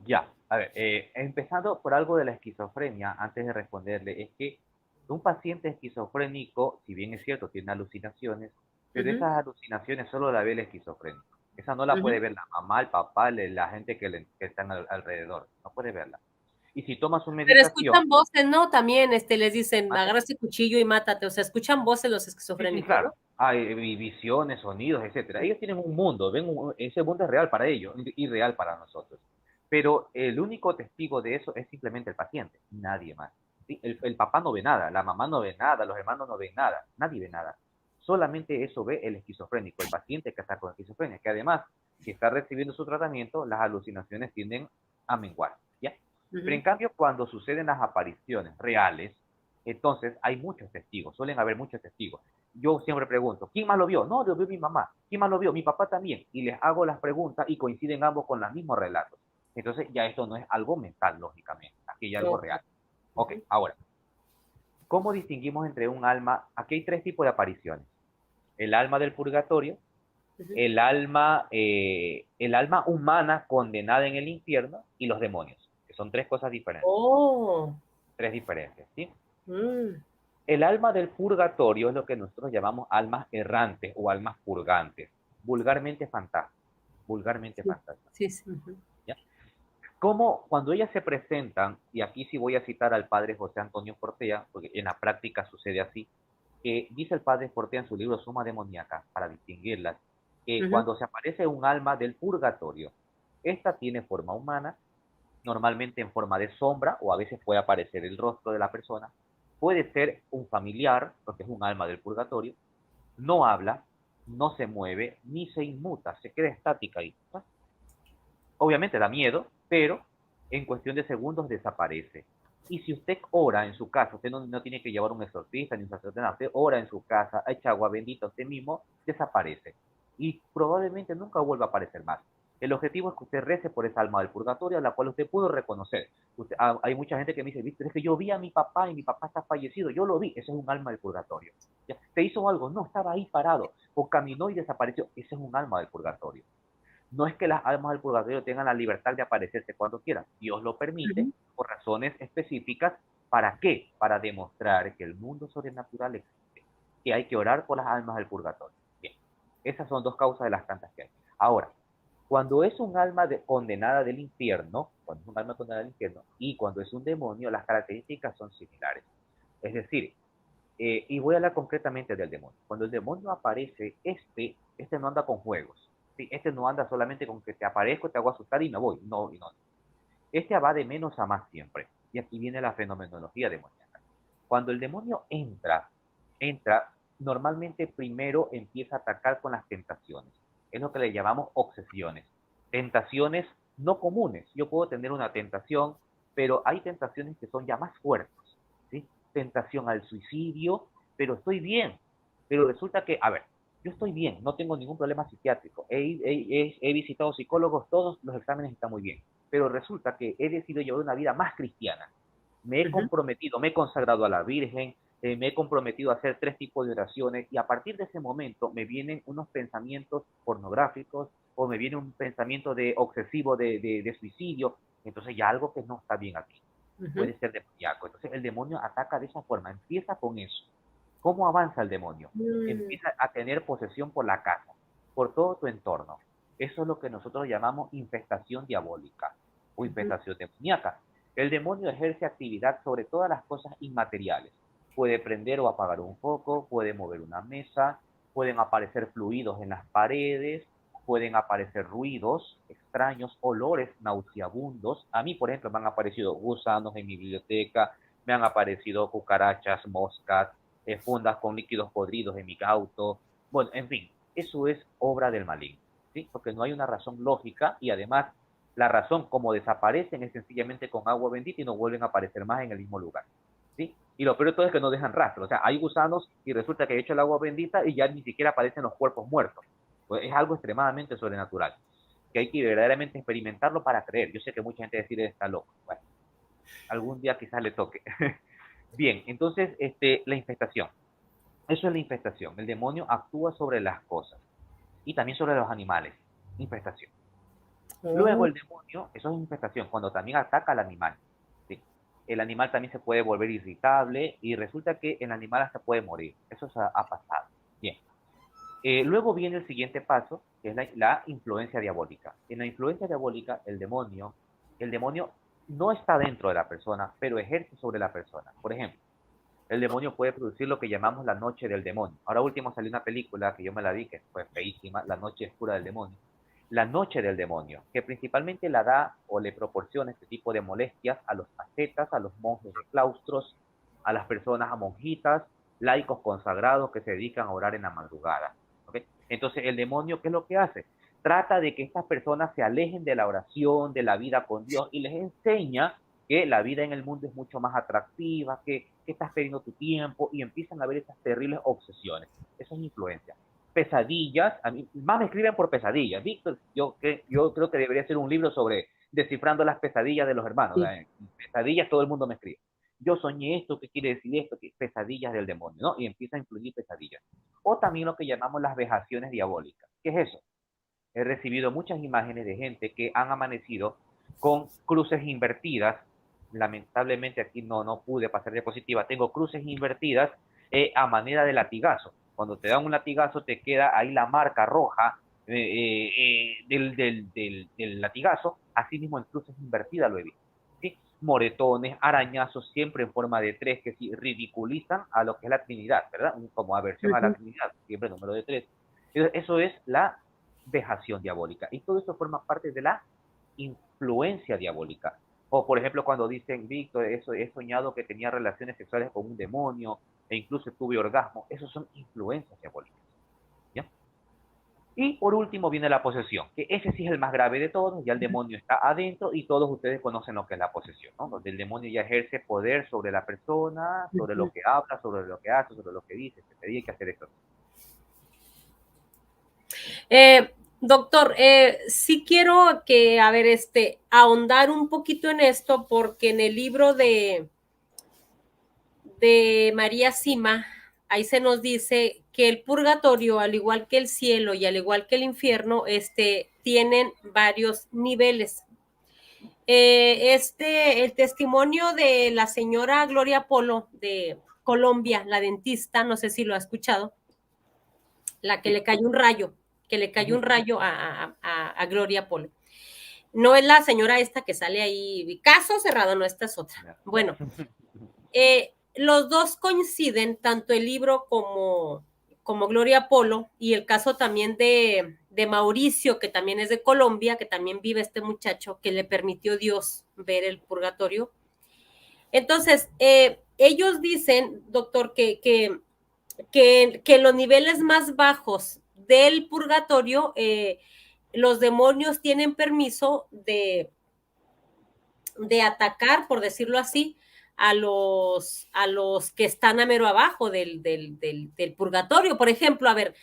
Speaker 2: Ya, a ver, empezando por algo de la esquizofrenia, antes de responderle, es que un paciente esquizofrénico, si bien es cierto, tiene alucinaciones,
Speaker 1: Uh
Speaker 2: pero
Speaker 1: -huh,
Speaker 2: esas alucinaciones solo la ve el esquizofrénico. Esa no
Speaker 1: uh
Speaker 2: la puede
Speaker 1: -huh.
Speaker 2: ver la mamá, el papá, la gente que están alrededor. No puede verla. Y si toma su
Speaker 1: Pero
Speaker 2: medicación,
Speaker 1: escuchan voces, ¿no? También les dicen,
Speaker 2: ¿mande?
Speaker 1: agarra ese cuchillo y mátate. O sea, escuchan voces los
Speaker 2: Sí, sí,
Speaker 1: esquizofrénicos,
Speaker 2: claro.
Speaker 1: ¿no?
Speaker 2: Hay visiones, sonidos, etcétera. Ellos tienen un mundo, ese mundo es real para ellos, irreal para nosotros. Pero el único testigo de eso es simplemente el paciente, nadie más. ¿Sí? El papá no ve nada, la mamá no ve nada, los hermanos no ven nada, nadie ve nada. Solamente eso ve el esquizofrénico, el paciente que está con esquizofrenia, que además, si está recibiendo su tratamiento, las alucinaciones tienden a menguar, ¿ya?
Speaker 1: Uh
Speaker 2: Pero
Speaker 1: -huh.
Speaker 2: en cambio, cuando suceden las apariciones reales, entonces hay muchos testigos, suelen haber muchos testigos. Yo siempre pregunto, ¿quién más lo vio? No, lo vio mi mamá. ¿Quién más lo vio? Mi papá también. Y les hago las preguntas y coinciden ambos con los mismos relatos. Entonces ya esto no es algo mental, lógicamente. Aquí hay algo
Speaker 1: Okay.
Speaker 2: real.
Speaker 1: Uh
Speaker 2: Ok,
Speaker 1: -huh.
Speaker 2: ahora, ¿cómo distinguimos entre un alma? Aquí hay tres tipos de apariciones. El alma del purgatorio,
Speaker 1: Uh -huh.
Speaker 2: el alma humana condenada en el infierno y los demonios, que son tres cosas diferentes,
Speaker 1: Oh.
Speaker 2: tres diferencias, ¿sí?
Speaker 1: Mm.
Speaker 2: El alma del purgatorio es lo que nosotros llamamos almas errantes o almas purgantes, vulgarmente fantasmas, vulgarmente
Speaker 1: Sí,
Speaker 2: fantasmas,
Speaker 1: sí, sí. Uh -huh.
Speaker 2: ¿ya? Como cuando ellas se presentan, y aquí sí voy a citar al padre José Antonio Portea, porque en la práctica sucede así, que dice el padre Portea en su libro Suma Demoníaca, para distinguirlas, que
Speaker 1: Uh -huh.
Speaker 2: cuando se aparece un alma del purgatorio, esta tiene forma humana, normalmente en forma de sombra, o a veces puede aparecer el rostro de la persona, puede ser un familiar, porque es un alma del purgatorio, no habla, no se mueve, ni se inmuta, se queda estática ahí. Obviamente da miedo, pero en cuestión de segundos desaparece. Y si usted ora en su casa, usted no tiene que llevar un exorcista ni un sacerdote, nada, usted ora en su casa, echa agua bendita a usted mismo, desaparece. Y probablemente nunca vuelva a aparecer más. El objetivo es que usted rece por esa alma del purgatorio, a la cual usted pudo reconocer. Hay mucha gente que me dice, Víctor, es que yo vi a mi papá y mi papá está fallecido, yo lo vi, ese es un alma del purgatorio. ¿Ya? ¿Te hizo algo? No, estaba ahí parado, o caminó y desapareció, ese es un alma del purgatorio. No es que las almas del purgatorio tengan la libertad de aparecerse cuando quieran. Dios lo
Speaker 1: Uh
Speaker 2: permite
Speaker 1: -huh.
Speaker 2: por razones específicas. ¿Para qué? Para demostrar que el mundo sobrenatural existe. Que hay que orar por las almas del purgatorio. Bien, esas son dos causas de las tantas que hay. Ahora, cuando es un alma condenada del infierno, cuando es un alma condenada del infierno, y cuando es un demonio, las características son similares. Es decir, y voy a hablar concretamente del demonio. Cuando el demonio aparece, este no anda con juegos. ¿Sí? Este no anda solamente con que te aparezco, te hago asustar y me voy. No, y no. Este va de menos a más siempre. Y aquí viene la fenomenología demoníaca. Cuando el demonio entra, normalmente primero empieza a atacar con las tentaciones. Es lo que le llamamos obsesiones. Tentaciones no comunes. Yo puedo tener una tentación, pero hay tentaciones que son ya más fuertes. ¿Sí? Tentación al suicidio, pero estoy bien. Pero resulta que, a ver, yo estoy bien, no tengo ningún problema psiquiátrico. He visitado psicólogos, todos los exámenes están muy bien. Pero resulta que he decidido llevar una vida más cristiana. Me he
Speaker 1: Uh -huh.
Speaker 2: comprometido, me he consagrado a la Virgen, me he comprometido a hacer tres tipos de oraciones y a partir de ese momento me vienen unos pensamientos pornográficos o me viene un pensamiento de obsesivo de suicidio, entonces ya algo que no está bien aquí.
Speaker 1: Ujú.
Speaker 2: puede ser demoníaco. Entonces el demonio ataca de esa forma, empieza con eso. ¿Cómo avanza el demonio?
Speaker 1: Mm,
Speaker 2: Empieza a tener posesión por la casa, por todo tu entorno. Eso es lo que nosotros llamamos infestación diabólica o
Speaker 1: ujú,
Speaker 2: infestación demoníaca. El demonio ejerce actividad sobre todas las cosas inmateriales. Puede prender o apagar un foco, puede mover una mesa, pueden aparecer fluidos en las paredes, pueden aparecer ruidos extraños, olores nauseabundos. A mí, por ejemplo, me han aparecido gusanos en mi biblioteca, me han aparecido cucarachas, moscas, fundas con líquidos podridos en mi auto. Bueno, en fin, eso es obra del maligno, ¿sí? Porque no hay una razón lógica y además la razón como desaparecen es sencillamente con agua bendita y no vuelven a aparecer más en el mismo lugar, ¿sí? Y lo peor de todo es que no dejan rastro, o sea, hay gusanos y resulta que he hecho el agua bendita y ya ni siquiera aparecen los cuerpos muertos. Pues es algo extremadamente sobrenatural, que hay que verdaderamente experimentarlo para creer. Yo sé que mucha gente decide está loco. Bueno, algún día quizás le toque. Bien, entonces, la infestación. Eso es la infestación. El demonio actúa sobre las cosas y también sobre los animales. Infestación. Luego
Speaker 1: oh,
Speaker 2: el demonio, eso es infestación, cuando también ataca al animal. ¿Sí? El animal también se puede volver irritable y resulta que el animal hasta puede morir. Eso ha pasado. Bien. Luego viene el siguiente paso, que es la influencia diabólica. En la influencia diabólica, el demonio no está dentro de la persona, pero ejerce sobre la persona. Por ejemplo, el demonio puede producir lo que llamamos la noche del demonio. Ahora último salió una película que yo me la vi, que fue feísima, La noche oscura del demonio. La noche del demonio, que principalmente la da o le proporciona este tipo de molestias a los ascetas, a los monjes de claustros, a las personas, a monjitas, laicos consagrados que se dedican a orar en la madrugada. ¿Ok? Entonces el demonio, ¿qué es lo que hace? Trata de que estas personas se alejen de la oración, de la vida con Dios y les enseña que la vida en el mundo es mucho más atractiva, que estás perdiendo tu tiempo y empiezan a ver esas terribles obsesiones. Eso es influencia. Pesadillas, a mí, más me escriben por pesadillas. Víctor, yo creo que debería ser un libro sobre descifrando las pesadillas de los hermanos.
Speaker 1: sí.
Speaker 2: Pesadillas, todo el mundo me escribe. Yo soñé esto, ¿qué quiere decir esto? Que pesadillas del demonio, ¿no? Y empieza a influir pesadillas. O también lo que llamamos las vejaciones diabólicas. ¿Qué es eso? He recibido muchas imágenes de gente que han amanecido con cruces invertidas. Lamentablemente aquí no pude pasar diapositiva. Tengo cruces invertidas a manera de latigazo. Cuando te dan un latigazo te queda ahí la marca roja del latigazo. Así mismo en cruces invertidas lo he visto. ¿Sí? Moretones, arañazos, siempre en forma de tres que sí ridiculizan a lo que es la Trinidad, ¿verdad? Como aversión a la
Speaker 1: Ujú.
Speaker 2: Trinidad, siempre número de tres. Eso es la vejación diabólica. Y todo eso forma parte de la influencia diabólica. O, por ejemplo, cuando dicen, Víctor, eso, he soñado que tenía relaciones sexuales con un demonio e incluso tuve orgasmo. Esos son influencias diabólicas. ¿Ya? Y por último viene la posesión, que ese sí es el más grave de todos, ya el demonio está adentro y todos ustedes conocen lo que es la posesión, ¿no? Donde el demonio ya ejerce poder sobre la persona, sobre lo
Speaker 1: Ujú.
Speaker 2: que habla, sobre lo que hace, sobre lo que dice, se te dice que hacer esto.
Speaker 1: Doctor, sí quiero que, a ver, ahondar un poquito en esto, porque en el libro de María Sima, ahí se nos dice que el purgatorio, al igual que el cielo y al igual que el infierno, tienen varios niveles. El testimonio de la señora Gloria Polo de Colombia, la dentista, no sé si lo ha escuchado, la que
Speaker 2: Sí.
Speaker 1: le cayó un rayo, que le cayó
Speaker 2: Ujú,
Speaker 1: un
Speaker 2: ujú.
Speaker 1: rayo a Gloria Polo. No es la señora esta que sale ahí, caso cerrado, no, esta es otra.
Speaker 2: Ya.
Speaker 1: Bueno, los dos coinciden, tanto el libro como Gloria Polo, y el caso también de Mauricio, que también es de Colombia, que también vive este muchacho, que le permitió Dios ver el purgatorio. Entonces, ellos dicen, doctor, que los niveles más bajos del purgatorio, los demonios tienen permiso de atacar, por decirlo así, a los que están a mero abajo del purgatorio. Por ejemplo, a ver,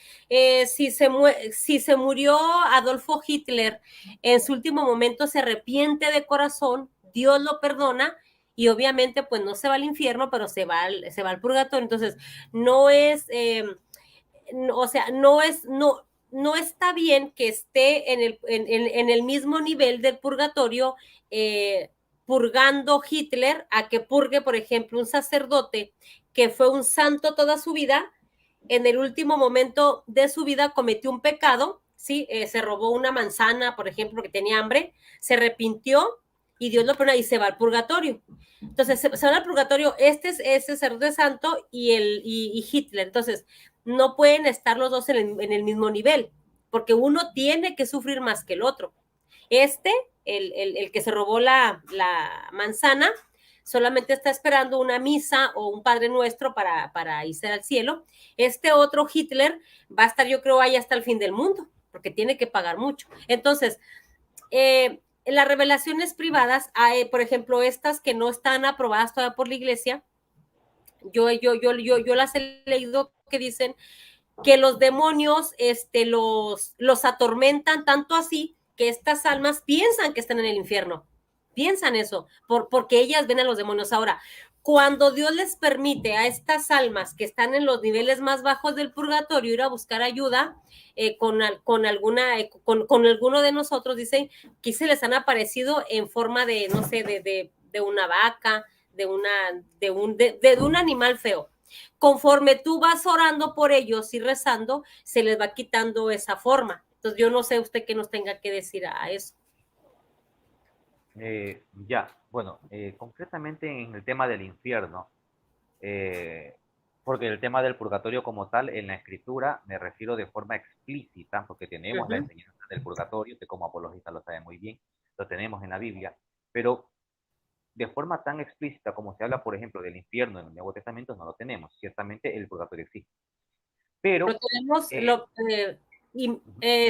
Speaker 1: si se murió Adolfo Hitler, en su último momento se arrepiente de corazón, Dios lo perdona y obviamente pues no se va al infierno, pero se va al purgatorio. Entonces, no es, o sea, no está bien que esté en el mismo nivel del purgatorio, eh, purgando Hitler a que purgue, por ejemplo, un sacerdote que fue un santo toda su vida, en el último momento de su vida cometió un pecado, ¿sí? Se robó una manzana, por ejemplo, porque tenía hambre, se arrepintió y Dios lo perdona y se va al purgatorio. Entonces, se va al purgatorio ese sacerdote santo y Hitler. Entonces, no pueden estar los dos en el mismo nivel, porque uno tiene que sufrir más que el otro. El que se robó la manzana, solamente está esperando una misa o un Padre Nuestro para irse al cielo. Este otro Hitler va a estar, yo creo, ahí hasta el fin del mundo, porque tiene que pagar mucho. Entonces, en las revelaciones privadas, por ejemplo, estas que no están aprobadas todavía por la iglesia, yo las he leído que dicen que los demonios los atormentan tanto así que estas almas piensan que están en el infierno. Piensan eso, porque ellas ven a los demonios. Ahora, cuando Dios les permite a estas almas que están en los niveles más bajos del purgatorio ir a buscar ayuda con alguno de nosotros, dicen que se les han aparecido en forma de, no sé, de una vaca, de un animal feo. Conforme tú vas orando por ellos y rezando, se les va quitando esa forma. Entonces, yo no sé usted qué nos tenga que decir a eso.
Speaker 2: Ya, bueno, concretamente en el tema del infierno, porque el tema del purgatorio como tal, en la escritura me refiero de forma explícita, porque tenemos la enseñanza del purgatorio, que como apologista lo sabe muy bien, lo tenemos en la Biblia, pero de forma tan explícita como se habla, por ejemplo, del infierno en el Nuevo Testamento, no lo tenemos. Ciertamente el purgatorio existe.
Speaker 1: Lo
Speaker 2: Pero,
Speaker 1: tenemos,
Speaker 2: ujú,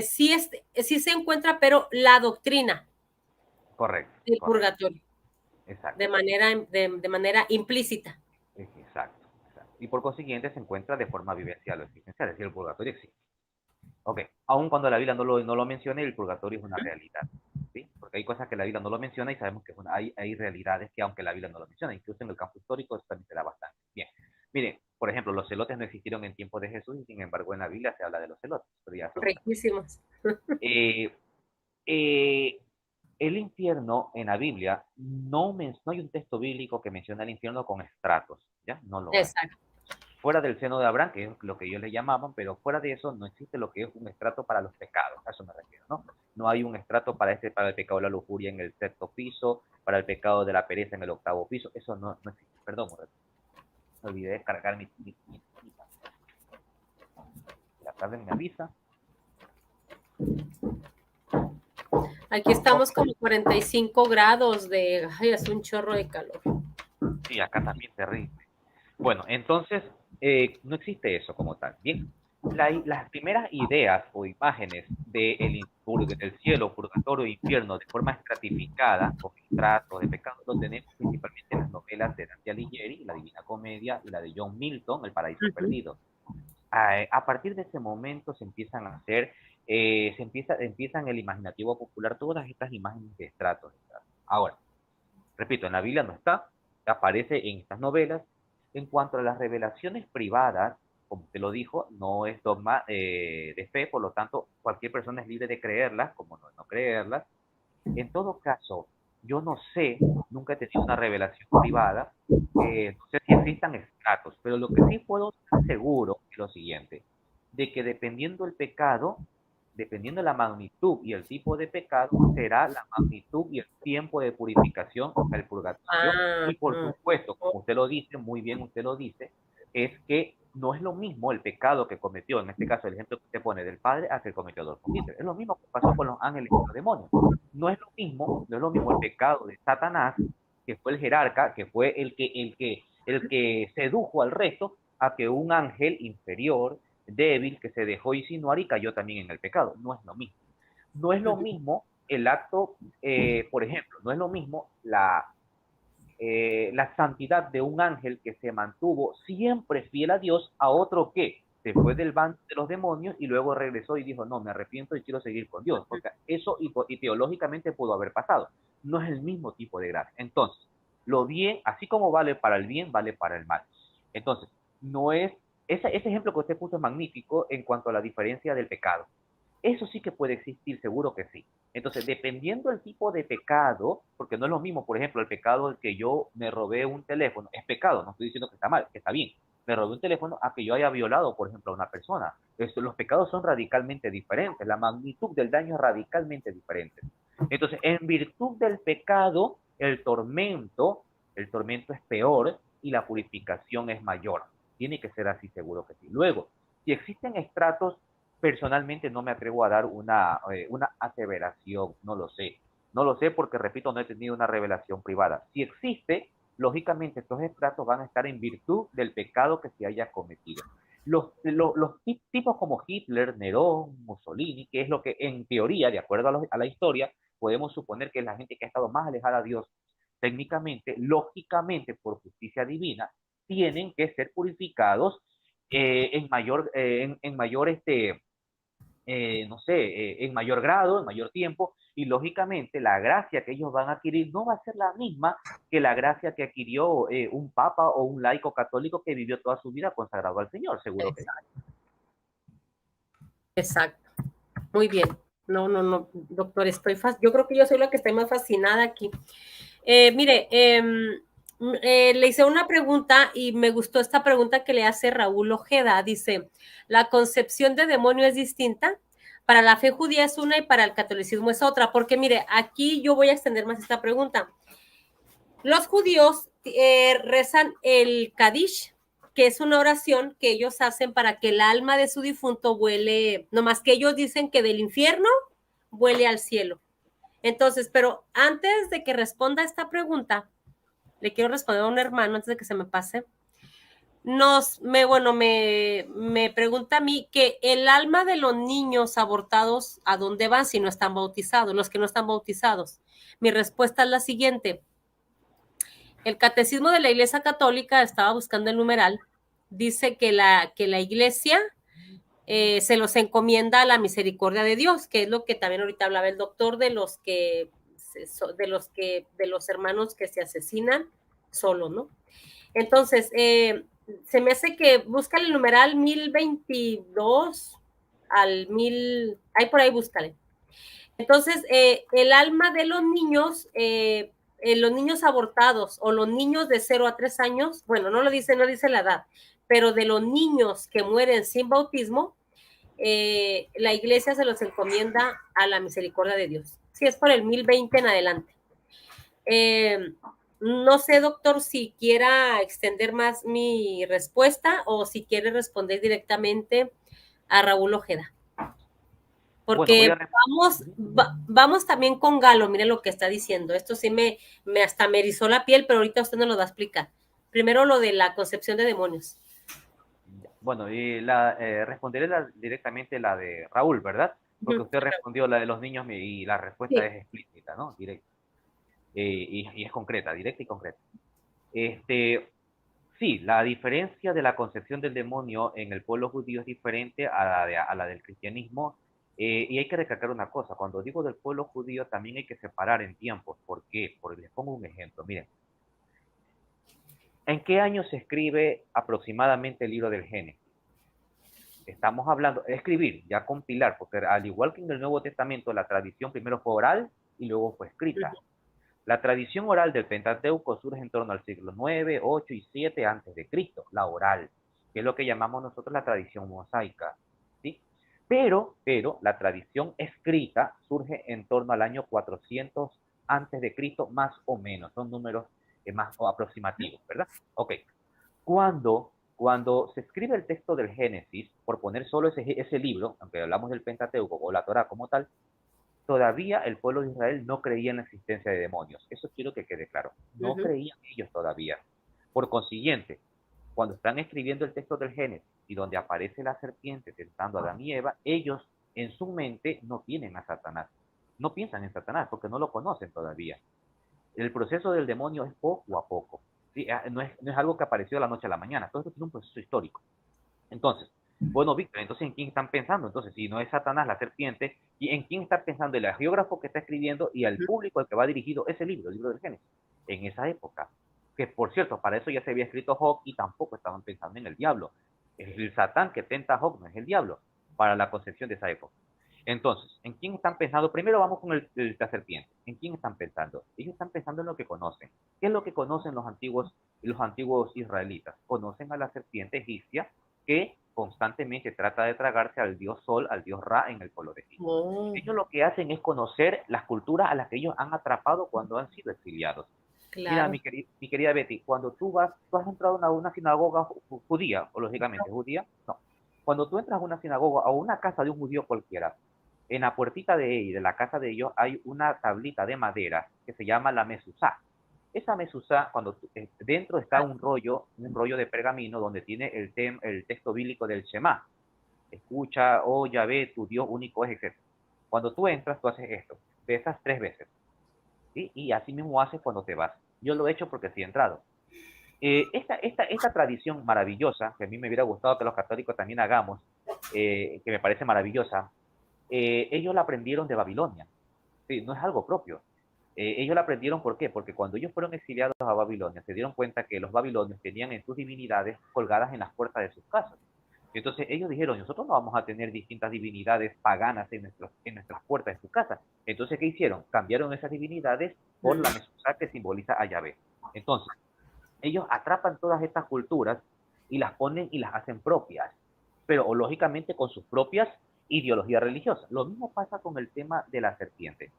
Speaker 1: sí se encuentra, pero la doctrina
Speaker 2: correcto,
Speaker 1: del
Speaker 2: correcto,
Speaker 1: purgatorio,
Speaker 2: exacto,
Speaker 1: de manera implícita.
Speaker 2: exacto, exacto. Y por consiguiente se encuentra de forma vivencial o existencial, es decir, el purgatorio existe. Ok, aun cuando la Biblia no lo mencione, el purgatorio es una realidad, ¿sí? Porque hay cosas que la Biblia no lo menciona y sabemos que hay realidades que aunque la Biblia no lo menciona, incluso en el campo histórico eso también se da bastante. Bien, miren, por ejemplo, los celotes no existieron en tiempos de Jesús y sin embargo en la Biblia se habla de los celotes, pero ya es otra.
Speaker 1: Riquísimos.
Speaker 2: Eh, eh, el infierno en la Biblia no hay un texto bíblico que mencione el infierno con estratos, ¿ya? No lo hay.
Speaker 1: Exacto.
Speaker 2: Fuera del seno de Abraham, que es lo que ellos le llamaban, pero fuera de eso no existe lo que es un estrato para los pecados, a eso me refiero, ¿no? No hay un estrato para el pecado de la lujuria en el sexto piso, para el pecado de la pereza en el octavo piso, eso no existe. Perdón, me olvidé de cargar mi la tarde me avisa.
Speaker 1: Aquí estamos
Speaker 2: Ok,
Speaker 1: como 45 grados ay, es un chorro de calor.
Speaker 2: sí, acá también terrible. Bueno, entonces no existe eso como tal. Bien, las primeras ideas o imágenes del cielo, purgatorio e infierno de forma estratificada, con estratos de pecado, lo tenemos principalmente en las novelas de Dante Alighieri, La Divina Comedia, y la de John Milton, El Paraíso Perdido. A partir de ese momento se empiezan a hacer, empiezan el imaginativo popular todas estas imágenes de estratos. Ahora, repito, en la Biblia no está, aparece en estas novelas. En cuanto a las revelaciones privadas, como usted lo dijo, no es dogma de fe, por lo tanto, cualquier persona es libre de creerlas, como no creerlas. En todo caso, yo no sé, nunca he tenido una revelación privada, no sé si existan estratos, pero lo que sí puedo estar seguro es lo siguiente, de que dependiendo el pecado, dependiendo de la magnitud y el tipo de pecado, será la magnitud y el tiempo de purificación el purgatorio.
Speaker 1: Ah,
Speaker 2: Y por supuesto, como usted lo dice, muy bien usted lo dice, es que no es lo mismo el pecado que cometió, en este caso el ejemplo que usted pone del padre, a que cometió Adolfo Hitler. Es lo mismo que pasó con los ángeles y los demonios. No es lo mismo el pecado de Satanás, que fue el jerarca, que fue el que sedujo al resto, a que un ángel inferior, débil, que se dejó insinuar y cayó también en el pecado. No es lo mismo. No es lo mismo el acto, por ejemplo, no es lo mismo la santidad de un ángel que se mantuvo siempre fiel a Dios a otro que se fue del bando de los demonios y luego regresó y dijo, no, me arrepiento y quiero seguir con Dios, porque eso y teológicamente pudo haber pasado. No es el mismo tipo de gracia. Entonces, lo bien, así como vale para el bien, vale para el mal. Entonces, no es, ese ejemplo que usted puso es magnífico en cuanto a la diferencia del pecado. Eso sí que puede existir, seguro que sí. Entonces, dependiendo del tipo de pecado, porque no es lo mismo, por ejemplo, el pecado del que yo me robé un teléfono, es pecado, no estoy diciendo que está mal, que está bien. Me robé un teléfono a que yo haya violado, por ejemplo, a una persona. Los pecados son radicalmente diferentes, la magnitud del daño es radicalmente diferente. Entonces, en virtud del pecado, el tormento es peor y la purificación es mayor. Tiene que ser así, seguro que sí. Luego, si existen estratos, personalmente no me atrevo a dar una aseveración, no lo sé. No lo sé porque, repito, no he tenido una revelación privada. Si existe, lógicamente estos estratos van a estar en virtud del pecado que se haya cometido. Los tipos como Hitler, Nerón, Mussolini, que es lo que en teoría, de acuerdo a la historia, podemos suponer que es la gente que ha estado más alejada de Dios técnicamente, lógicamente, por justicia divina, tienen que ser purificados en mayor no sé, en mayor grado, en mayor tiempo, y lógicamente la gracia que ellos van a adquirir no va a ser la misma que la gracia que adquirió un papa o un laico católico que vivió toda su vida consagrado al Señor, seguro que sí.
Speaker 1: Exacto. Muy bien. No, no, no, doctor, yo creo que yo soy la que estoy más fascinada aquí. Mire, le hice una pregunta y me gustó esta pregunta que le hace Raúl Ojeda. Dice, ¿la concepción de demonio es distinta? Para la fe judía es una y para el catolicismo es otra. Porque mire, aquí yo voy a extender más esta pregunta. Los judíos rezan el Kadish, que es una oración que ellos hacen para que el alma de su difunto vuele, nomás que ellos dicen que del infierno vuele al cielo. Entonces, pero antes de que responda esta pregunta, le quiero responder a un hermano antes de que se me pase. Me pregunta a mí que el alma de los niños abortados, ¿a dónde van si no están bautizados? Los que no están bautizados. Mi respuesta es la siguiente. El catecismo de la Iglesia Católica, estaba buscando el numeral, dice que la Iglesia se los encomienda a la misericordia de Dios, que es lo que también ahorita hablaba el doctor de los hermanos que se asesinan solos, ¿no? Entonces, se me hace que busca el numeral 1022 al 1000, ahí por ahí búscale. Entonces, el alma de los niños abortados o los niños de 0 a 3 años, bueno, no dice la edad, pero de los niños que mueren sin bautismo, la iglesia se los encomienda a la misericordia de Dios. Si es por el 1020 en adelante. No sé, doctor, si quiera extender más mi respuesta o si quiere responder directamente a Raúl Ojeda. Porque vamos también con Galo, mire lo que está diciendo. Esto sí hasta me erizó la piel, pero ahorita usted nos lo va a explicar. Primero lo de la concepción de demonios.
Speaker 2: Bueno, y responderé directamente la de Raúl, ¿verdad? Porque usted respondió la de los niños y la respuesta es explícita, ¿no? Directa. Y es concreta, directa y concreta. Sí, la diferencia de la concepción del demonio en el pueblo judío es diferente a la del cristianismo. Y hay que recalcar una cosa, cuando digo del pueblo judío también hay que separar en tiempos. ¿Por qué? Porque les pongo un ejemplo. Miren, ¿en qué año se escribe aproximadamente el libro del Génesis? Estamos hablando, escribir, ya compilar, porque al igual que en el Nuevo Testamento, la tradición primero fue oral y luego fue escrita. La tradición oral del Pentateuco surge en torno al siglo 9, 8 y 7 antes de Cristo, la oral, que es lo que llamamos nosotros la tradición mosaica, ¿sí? Pero la tradición escrita surge en torno al año 400 antes de Cristo, más o menos, son números más aproximativos, ¿verdad? Ok, cuando se escribe el texto del Génesis, por poner solo ese libro, aunque hablamos del Pentateuco o la Torá como tal, todavía el pueblo de Israel no creía en la existencia de demonios. Eso quiero que quede claro. No creían ellos todavía. Por consiguiente, cuando están escribiendo el texto del Génesis y donde aparece la serpiente tentando a Adán y Eva, ellos en su mente no tienen a Satanás. No piensan en Satanás porque no lo conocen todavía. El proceso del demonio es poco a poco. ¿Sí? No es algo que apareció de la noche a la mañana. Todo esto tiene un proceso histórico. Entonces, bueno, Víctor, entonces ¿en quién están pensando? Entonces, si no es Satanás, la serpiente, ¿y en quién está pensando el geógrafo que está escribiendo y al público al que va dirigido ese libro, el libro del Génesis? En esa época. Que, por cierto, para eso ya se había escrito Job y tampoco estaban pensando en el diablo. Es el Satán que tenta a Job, no es el diablo, para la concepción de esa época. Entonces, ¿en quién están pensando? Primero vamos con la serpiente. ¿En quién están pensando? Ellos están pensando en lo que conocen. ¿Qué es lo que conocen los antiguos israelitas? Conocen a la serpiente egipcia que constantemente trata de tragarse al dios Sol, al dios Ra en el pueblo de Egipto.
Speaker 1: Oh,
Speaker 2: Ellos lo que hacen es conocer las culturas a las que ellos han atrapado cuando han sido exiliados. Mira,
Speaker 1: claro.
Speaker 2: mi querida Betty, cuando tú has entrado a una sinagoga judía, o lógicamente judía, no. Cuando tú entras a una sinagoga o una casa de un judío cualquiera, en la puertita de la casa de ellos hay una tablita de madera que se llama la mezuzá. Esa mezuzá, dentro está un rollo de pergamino donde tiene el texto bíblico del Shema. Escucha, oh Yahvé, tu Dios único es, etc. Cuando tú entras, tú haces esto. Besas 3 veces. ¿Sí? Y así mismo haces cuando te vas. Yo lo he hecho porque sí he entrado. Esta tradición maravillosa, que a mí me hubiera gustado que los católicos también hagamos, que me parece maravillosa, ellos la aprendieron de Babilonia. Sí, no es algo propio. Ellos la aprendieron, ¿por qué? Porque cuando ellos fueron exiliados a Babilonia, se dieron cuenta que los babilonios tenían en sus divinidades colgadas en las puertas de sus casas. Entonces ellos dijeron, nosotros no vamos a tener distintas divinidades paganas en nuestras puertas de su casa. Entonces, ¿qué hicieron? Cambiaron esas divinidades por la Mesuzá que simboliza a Yahvé. Entonces, ellos atrapan todas estas culturas y las ponen y las hacen propias, pero lógicamente con sus propias ideologías religiosas. Lo mismo pasa con el tema de la serpiente.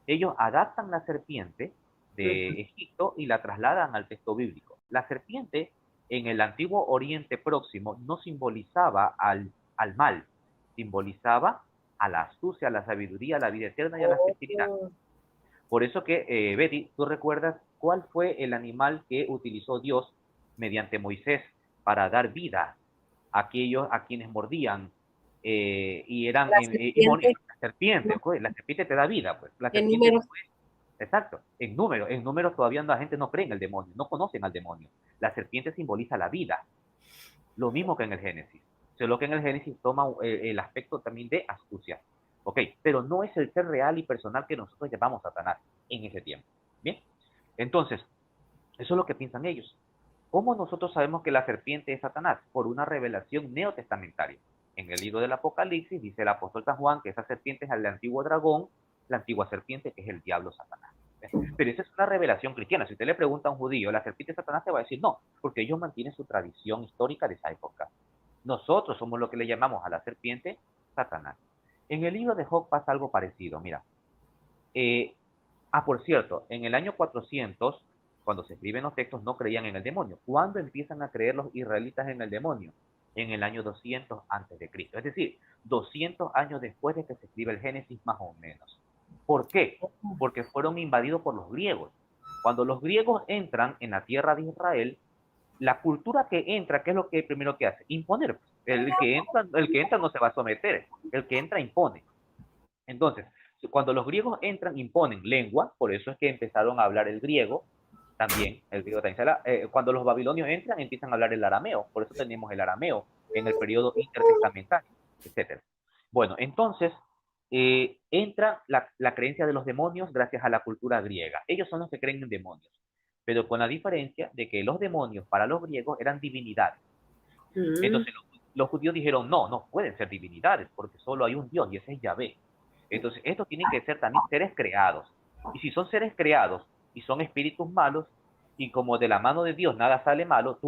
Speaker 2: Ellos adaptan la serpiente de Egipto y la trasladan al texto bíblico. La serpiente en el antiguo Oriente Próximo no simbolizaba al mal, simbolizaba a la astucia, a la sabiduría, a la vida eterna y a la fertilidad.
Speaker 1: Oh,
Speaker 2: Por eso que, Betty, ¿tú recuerdas cuál fue el animal que utilizó Dios mediante Moisés para dar vida a aquellos a quienes mordían y eran
Speaker 1: la
Speaker 2: y morían?
Speaker 1: serpiente,
Speaker 2: La serpiente, pues, la serpiente te da vida, pues. La
Speaker 1: en
Speaker 2: serpiente no
Speaker 1: números.
Speaker 2: es, exacto, en números todavía la gente no cree en el demonio, no conocen al demonio. La serpiente simboliza la vida, lo mismo que en el Génesis, solo que en el Génesis toma el aspecto también de astucia. Ok, pero no es el ser real y personal que nosotros llamamos Satanás en ese tiempo. Bien, entonces, eso es lo que piensan ellos. ¿Cómo nosotros sabemos que la serpiente es Satanás? Por una revelación neotestamentaria. En el libro del Apocalipsis dice el apóstol San Juan que esa serpiente es el antiguo dragón, la antigua serpiente que es el diablo Satanás. Pero esa es una revelación cristiana. Si usted le pregunta a un judío, ¿la serpiente es Satanás? Te va a decir no, porque ellos mantienen su tradición histórica de esa época. Nosotros somos lo que le llamamos a la serpiente Satanás. En el libro de Job pasa algo parecido. Mira, eh, por cierto, en el año 400, cuando se escriben los textos, no creían en el demonio. ¿Cuándo empiezan a creer los israelitas en el demonio? En el año 200 antes de Cristo. Es decir, 200 años después de que se escribe el Génesis, más o menos. ¿Por qué? Porque fueron invadidos por los griegos. Cuando los griegos entran en la tierra de Israel, la cultura que entra, ¿qué es lo que primero que hace? Imponer. El que entra no se va a someter, el que entra impone. Entonces, cuando los griegos entran, imponen lengua, por eso es que empezaron a hablar el griego, también, el griego también cuando los babilonios entran, empiezan a hablar el arameo, por eso tenemos el arameo en el periodo intertestamentario, etc. Bueno, entonces, entra la creencia de los demonios gracias a la cultura griega. Ellos son los que creen en demonios, pero con la diferencia de que los demonios para los griegos eran divinidades.
Speaker 1: Mm,
Speaker 2: Entonces los judíos dijeron, no, no pueden ser divinidades, porque solo hay un Dios y ese es Yahvé. Entonces, estos tienen que ser también seres creados. Y si son seres creados y son espíritus malos, y como de la mano de Dios nada sale malo,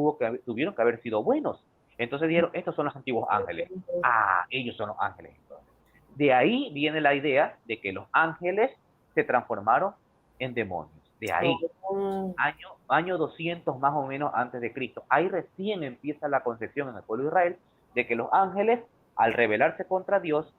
Speaker 2: tuvieron que haber sido buenos. Entonces dijeron, estos son los antiguos ángeles. Ah, ellos son los ángeles. Entonces. De ahí viene la idea de que los ángeles se transformaron en demonios. De ahí,
Speaker 1: oh,
Speaker 2: año 200 más o menos antes de Cristo. Ahí recién empieza la concepción en el pueblo de Israel de que los ángeles, al rebelarse contra Dios,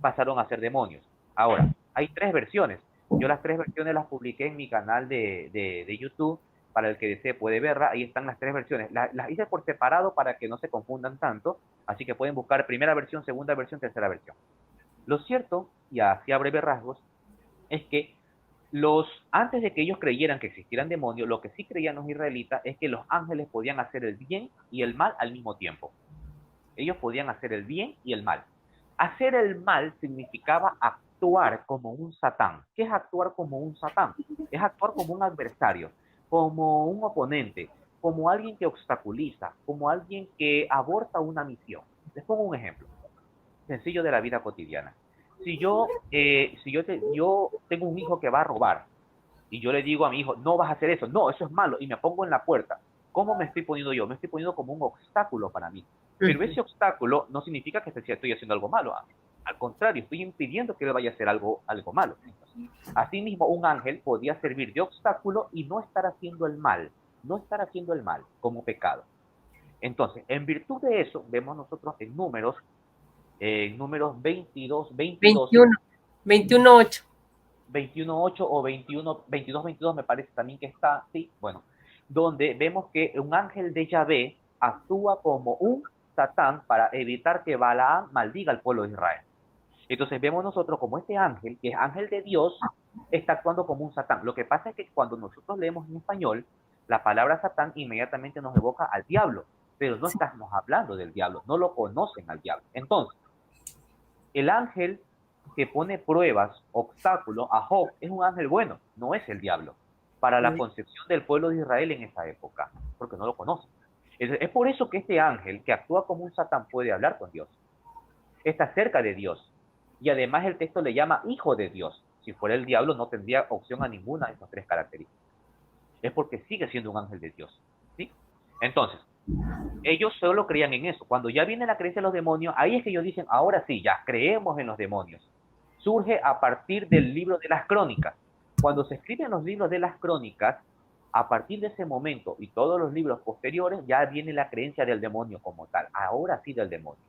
Speaker 2: pasaron a ser demonios. Ahora, hay 3 versiones. Yo las 3 versiones las publiqué en mi canal de YouTube. Para el que desee puede verla. Ahí están las 3 versiones. Las hice por separado para que no se confundan tanto. Así que pueden buscar primera versión, segunda versión, tercera versión. Lo cierto, y así a breve rasgos, es que antes de que ellos creyeran que existieran demonios, lo que sí creían los israelitas es que los ángeles podían hacer el bien y el mal al mismo tiempo. Ellos podían hacer el bien y el mal. Hacer el mal significaba actuar como un satán. ¿Qué es actuar como un satán? Es actuar como un adversario, como un oponente, como alguien que obstaculiza, como alguien que aborta una misión. Les pongo un ejemplo sencillo de la vida cotidiana. yo tengo un hijo que va a robar y yo le digo a mi hijo, no vas a hacer eso, no, eso es malo, y me pongo en la puerta, ¿cómo me estoy poniendo yo? Me estoy poniendo como un obstáculo para mí. Pero
Speaker 1: Ujú.
Speaker 2: ese obstáculo no significa que estoy haciendo algo malo. Al contrario, estoy impidiendo que él vaya a hacer algo malo. Asimismo, un ángel podía servir de obstáculo y no estar haciendo el mal, no estar haciendo el mal como pecado. Entonces, en virtud de eso, vemos nosotros en números 22, 22,
Speaker 1: 21, 21:8.
Speaker 2: 21.8 o 21, 22, 22 me parece también que está, sí, bueno, donde vemos que un ángel de Yahvé actúa como un Satán para evitar que Balaam maldiga al pueblo de Israel. Entonces vemos nosotros como este ángel, que es ángel de Dios, está actuando como un Satán. Lo que pasa es que cuando nosotros leemos en español, la palabra Satán inmediatamente nos evoca al diablo, pero no
Speaker 1: Sí.
Speaker 2: estamos hablando del diablo, no lo conocen al diablo. Entonces, el ángel que pone pruebas, obstáculos a Job es un ángel bueno, no es el diablo, para la concepción del pueblo de Israel en esa época, porque no lo conocen. Es por eso que este ángel que actúa como un Satán puede hablar con Dios, está cerca de Dios, y además el texto le llama hijo de Dios. Si fuera el diablo no tendría opción a ninguna de estas tres características. Es porque sigue siendo un ángel de Dios. ¿Sí? Entonces, ellos solo creían en eso. Cuando ya viene la creencia de los demonios, ahí es que ellos dicen, ahora sí, ya creemos en los demonios. Surge a partir del libro de las crónicas. Cuando se escriben los libros de las crónicas, a partir de ese momento y todos los libros posteriores, ya viene la creencia del demonio como tal. Ahora sí del demonio.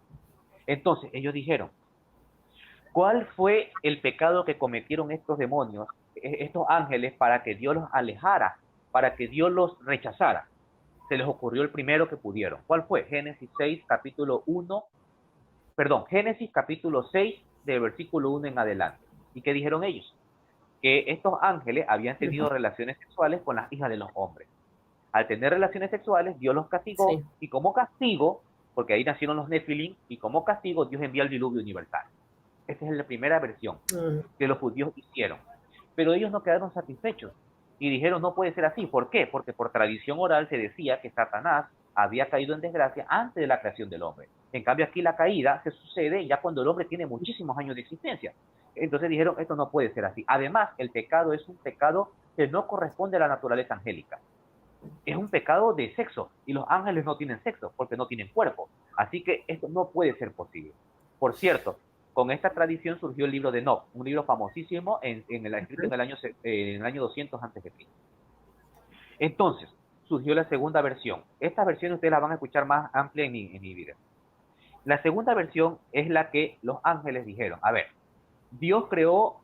Speaker 2: Entonces, ellos dijeron, ¿cuál fue el pecado que cometieron estos demonios, estos ángeles, para que Dios los alejara, para que Dios los rechazara? Se les ocurrió el primero que pudieron. ¿Cuál fue? Génesis 6, capítulo 1, perdón, Génesis capítulo 6, del versículo 1 en adelante. ¿Y qué dijeron ellos? Que estos ángeles habían tenido relaciones sexuales con las hijas de los hombres. Al tener relaciones sexuales, Dios los castigó,
Speaker 1: Sí.
Speaker 2: y como castigo, porque ahí nacieron los Nefilim, y como castigo, Dios envía el diluvio universal. Esta es la primera versión
Speaker 1: Mm.
Speaker 2: que los judíos hicieron. Pero ellos no quedaron satisfechos y dijeron, no puede ser así. ¿Por qué? Porque por tradición oral se decía que Satanás había caído en desgracia antes de la creación del hombre. En cambio, aquí la caída se sucede ya cuando el hombre tiene muchísimos años de existencia. Entonces dijeron, esto no puede ser así. Además, el pecado es un pecado que no corresponde a la naturaleza angélica. Es un pecado de sexo y los ángeles no tienen sexo porque no tienen cuerpo. Así que esto no puede ser posible. Por cierto, con esta tradición surgió el libro de Enoch, un libro famosísimo escrito en el año 200 antes de Cristo. Entonces, surgió la segunda versión. Esta versión ustedes la van a escuchar más amplia en mi video. La segunda versión es la que los ángeles dijeron, a ver, Dios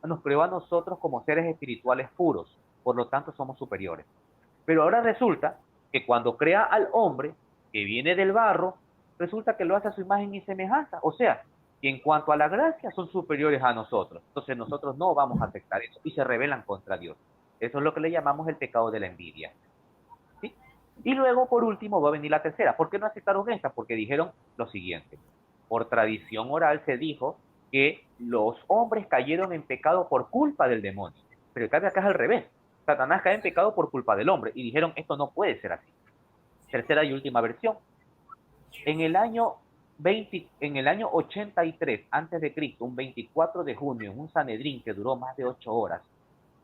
Speaker 2: nos creó a nosotros como seres espirituales puros, por lo tanto somos superiores. Pero ahora resulta que cuando crea al hombre, que viene del barro, resulta que lo hace a su imagen y semejanza. O sea, que en cuanto a la gracia son superiores a nosotros. Entonces nosotros no vamos a aceptar eso y se rebelan contra Dios. Eso es lo que le llamamos el pecado de la envidia. ¿Sí? Y luego, por último, va a venir la tercera. ¿Por qué no aceptaron esta? Porque dijeron lo siguiente. Por tradición oral se dijo que los hombres cayeron en pecado por culpa del demonio. Pero en cambio acá es al revés. Satanás cae en pecado por culpa del hombre. Y dijeron, esto no puede ser así. Tercera y última versión. En el año 83 antes de Cristo, un 24 de junio, en un Sanedrín que duró más de 8 horas,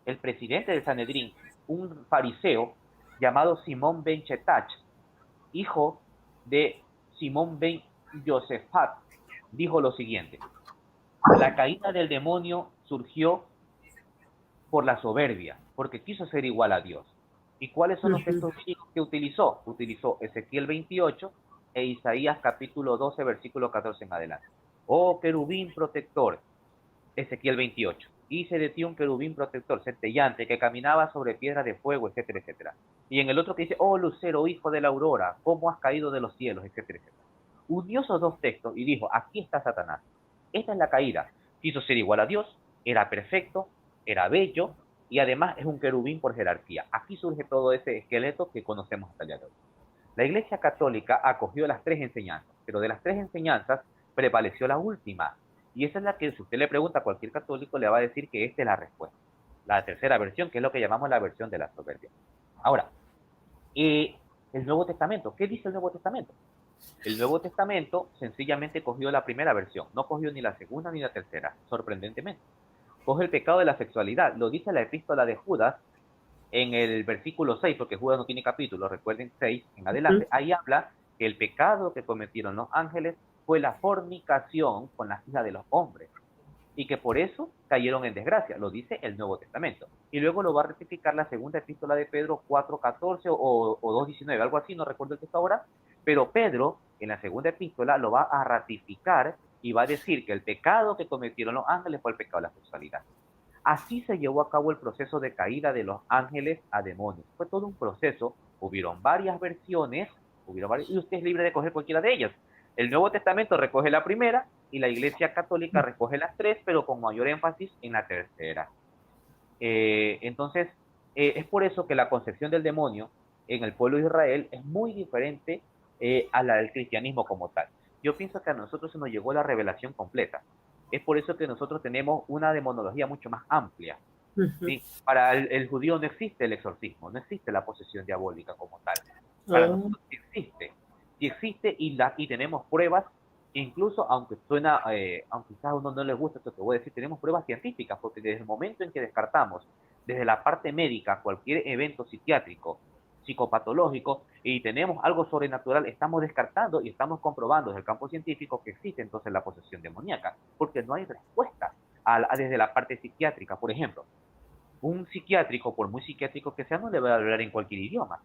Speaker 2: el presidente del Sanedrín, un fariseo llamado Simón ben Chetach, hijo de Simón ben Josephat, dijo lo siguiente: la caída del demonio surgió por la soberbia, porque quiso ser igual a Dios. ¿Y cuáles son los textos bíblicos que utilizó? Utilizó Ezequiel 28 e Isaías capítulo 12, versículo 14 en adelante. Oh querubín protector, Ezequiel 28. Hice de ti un querubín protector, centellante, que caminaba sobre piedra de fuego, etcétera, etcétera. Y en el otro que dice, oh lucero, hijo de la aurora, cómo has caído de los cielos, etcétera, etcétera. Unió esos dos textos y dijo, aquí está Satanás. Esta es la caída. Quiso ser igual a Dios, era perfecto, era bello, y además es un querubín por jerarquía. Aquí surge todo ese esqueleto que conocemos hasta el día de hoy. La Iglesia Católica acogió las tres enseñanzas, pero de las tres enseñanzas prevaleció la última. Y esa es la que, si usted le pregunta a cualquier católico, le va a decir que esta es la respuesta. La tercera versión, que es lo que llamamos la versión de la soberbia. Ahora, el Nuevo Testamento, ¿qué dice el Nuevo Testamento? El Nuevo Testamento sencillamente cogió la primera versión, no cogió ni la segunda ni la tercera, sorprendentemente. Coge el pecado de la sexualidad, lo dice la epístola de Judas en el versículo 6, porque Judas no tiene capítulo, recuerden 6 en
Speaker 1: Ujú.
Speaker 2: adelante, ahí habla que el pecado que cometieron los ángeles fue la fornicación con las hijas de los hombres y que por eso cayeron en desgracia, lo dice el Nuevo Testamento. Y luego lo va a rectificar la segunda epístola de Pedro 4:14 o 2:19, algo así, no recuerdo el texto ahora, pero Pedro en la segunda epístola lo va a ratificar y va a decir que el pecado que cometieron los ángeles fue el pecado de la sexualidad. Así se llevó a cabo el proceso de caída de los ángeles a demonios. Fue todo un proceso, hubieron varias versiones, y usted es libre de coger cualquiera de ellas. El Nuevo Testamento recoge la primera y la Iglesia Católica recoge las tres, pero con mayor énfasis en la tercera. Entonces, es por eso que la concepción del demonio en el pueblo de Israel es muy diferente a la del cristianismo como tal. Yo pienso que a nosotros se nos llegó la revelación completa. Es por eso que nosotros tenemos una demonología mucho más amplia.
Speaker 1: Ujú.
Speaker 2: ¿Sí? Para el judío no existe el exorcismo, no existe la posesión diabólica como tal. Para
Speaker 1: Oh.
Speaker 2: nosotros sí existe y tenemos pruebas, incluso aunque suena, aunque quizás a uno no le gusta esto que voy a decir, tenemos pruebas científicas, porque desde el momento en que descartamos desde la parte médica cualquier evento psiquiátrico, psicopatológico, y tenemos algo sobrenatural, estamos descartando y estamos comprobando desde el campo científico que existe entonces la posesión demoníaca, porque no hay respuesta desde la parte psiquiátrica. Por ejemplo, un psiquiátrico, por muy psiquiátrico que sea, no le va a hablar en cualquier idioma.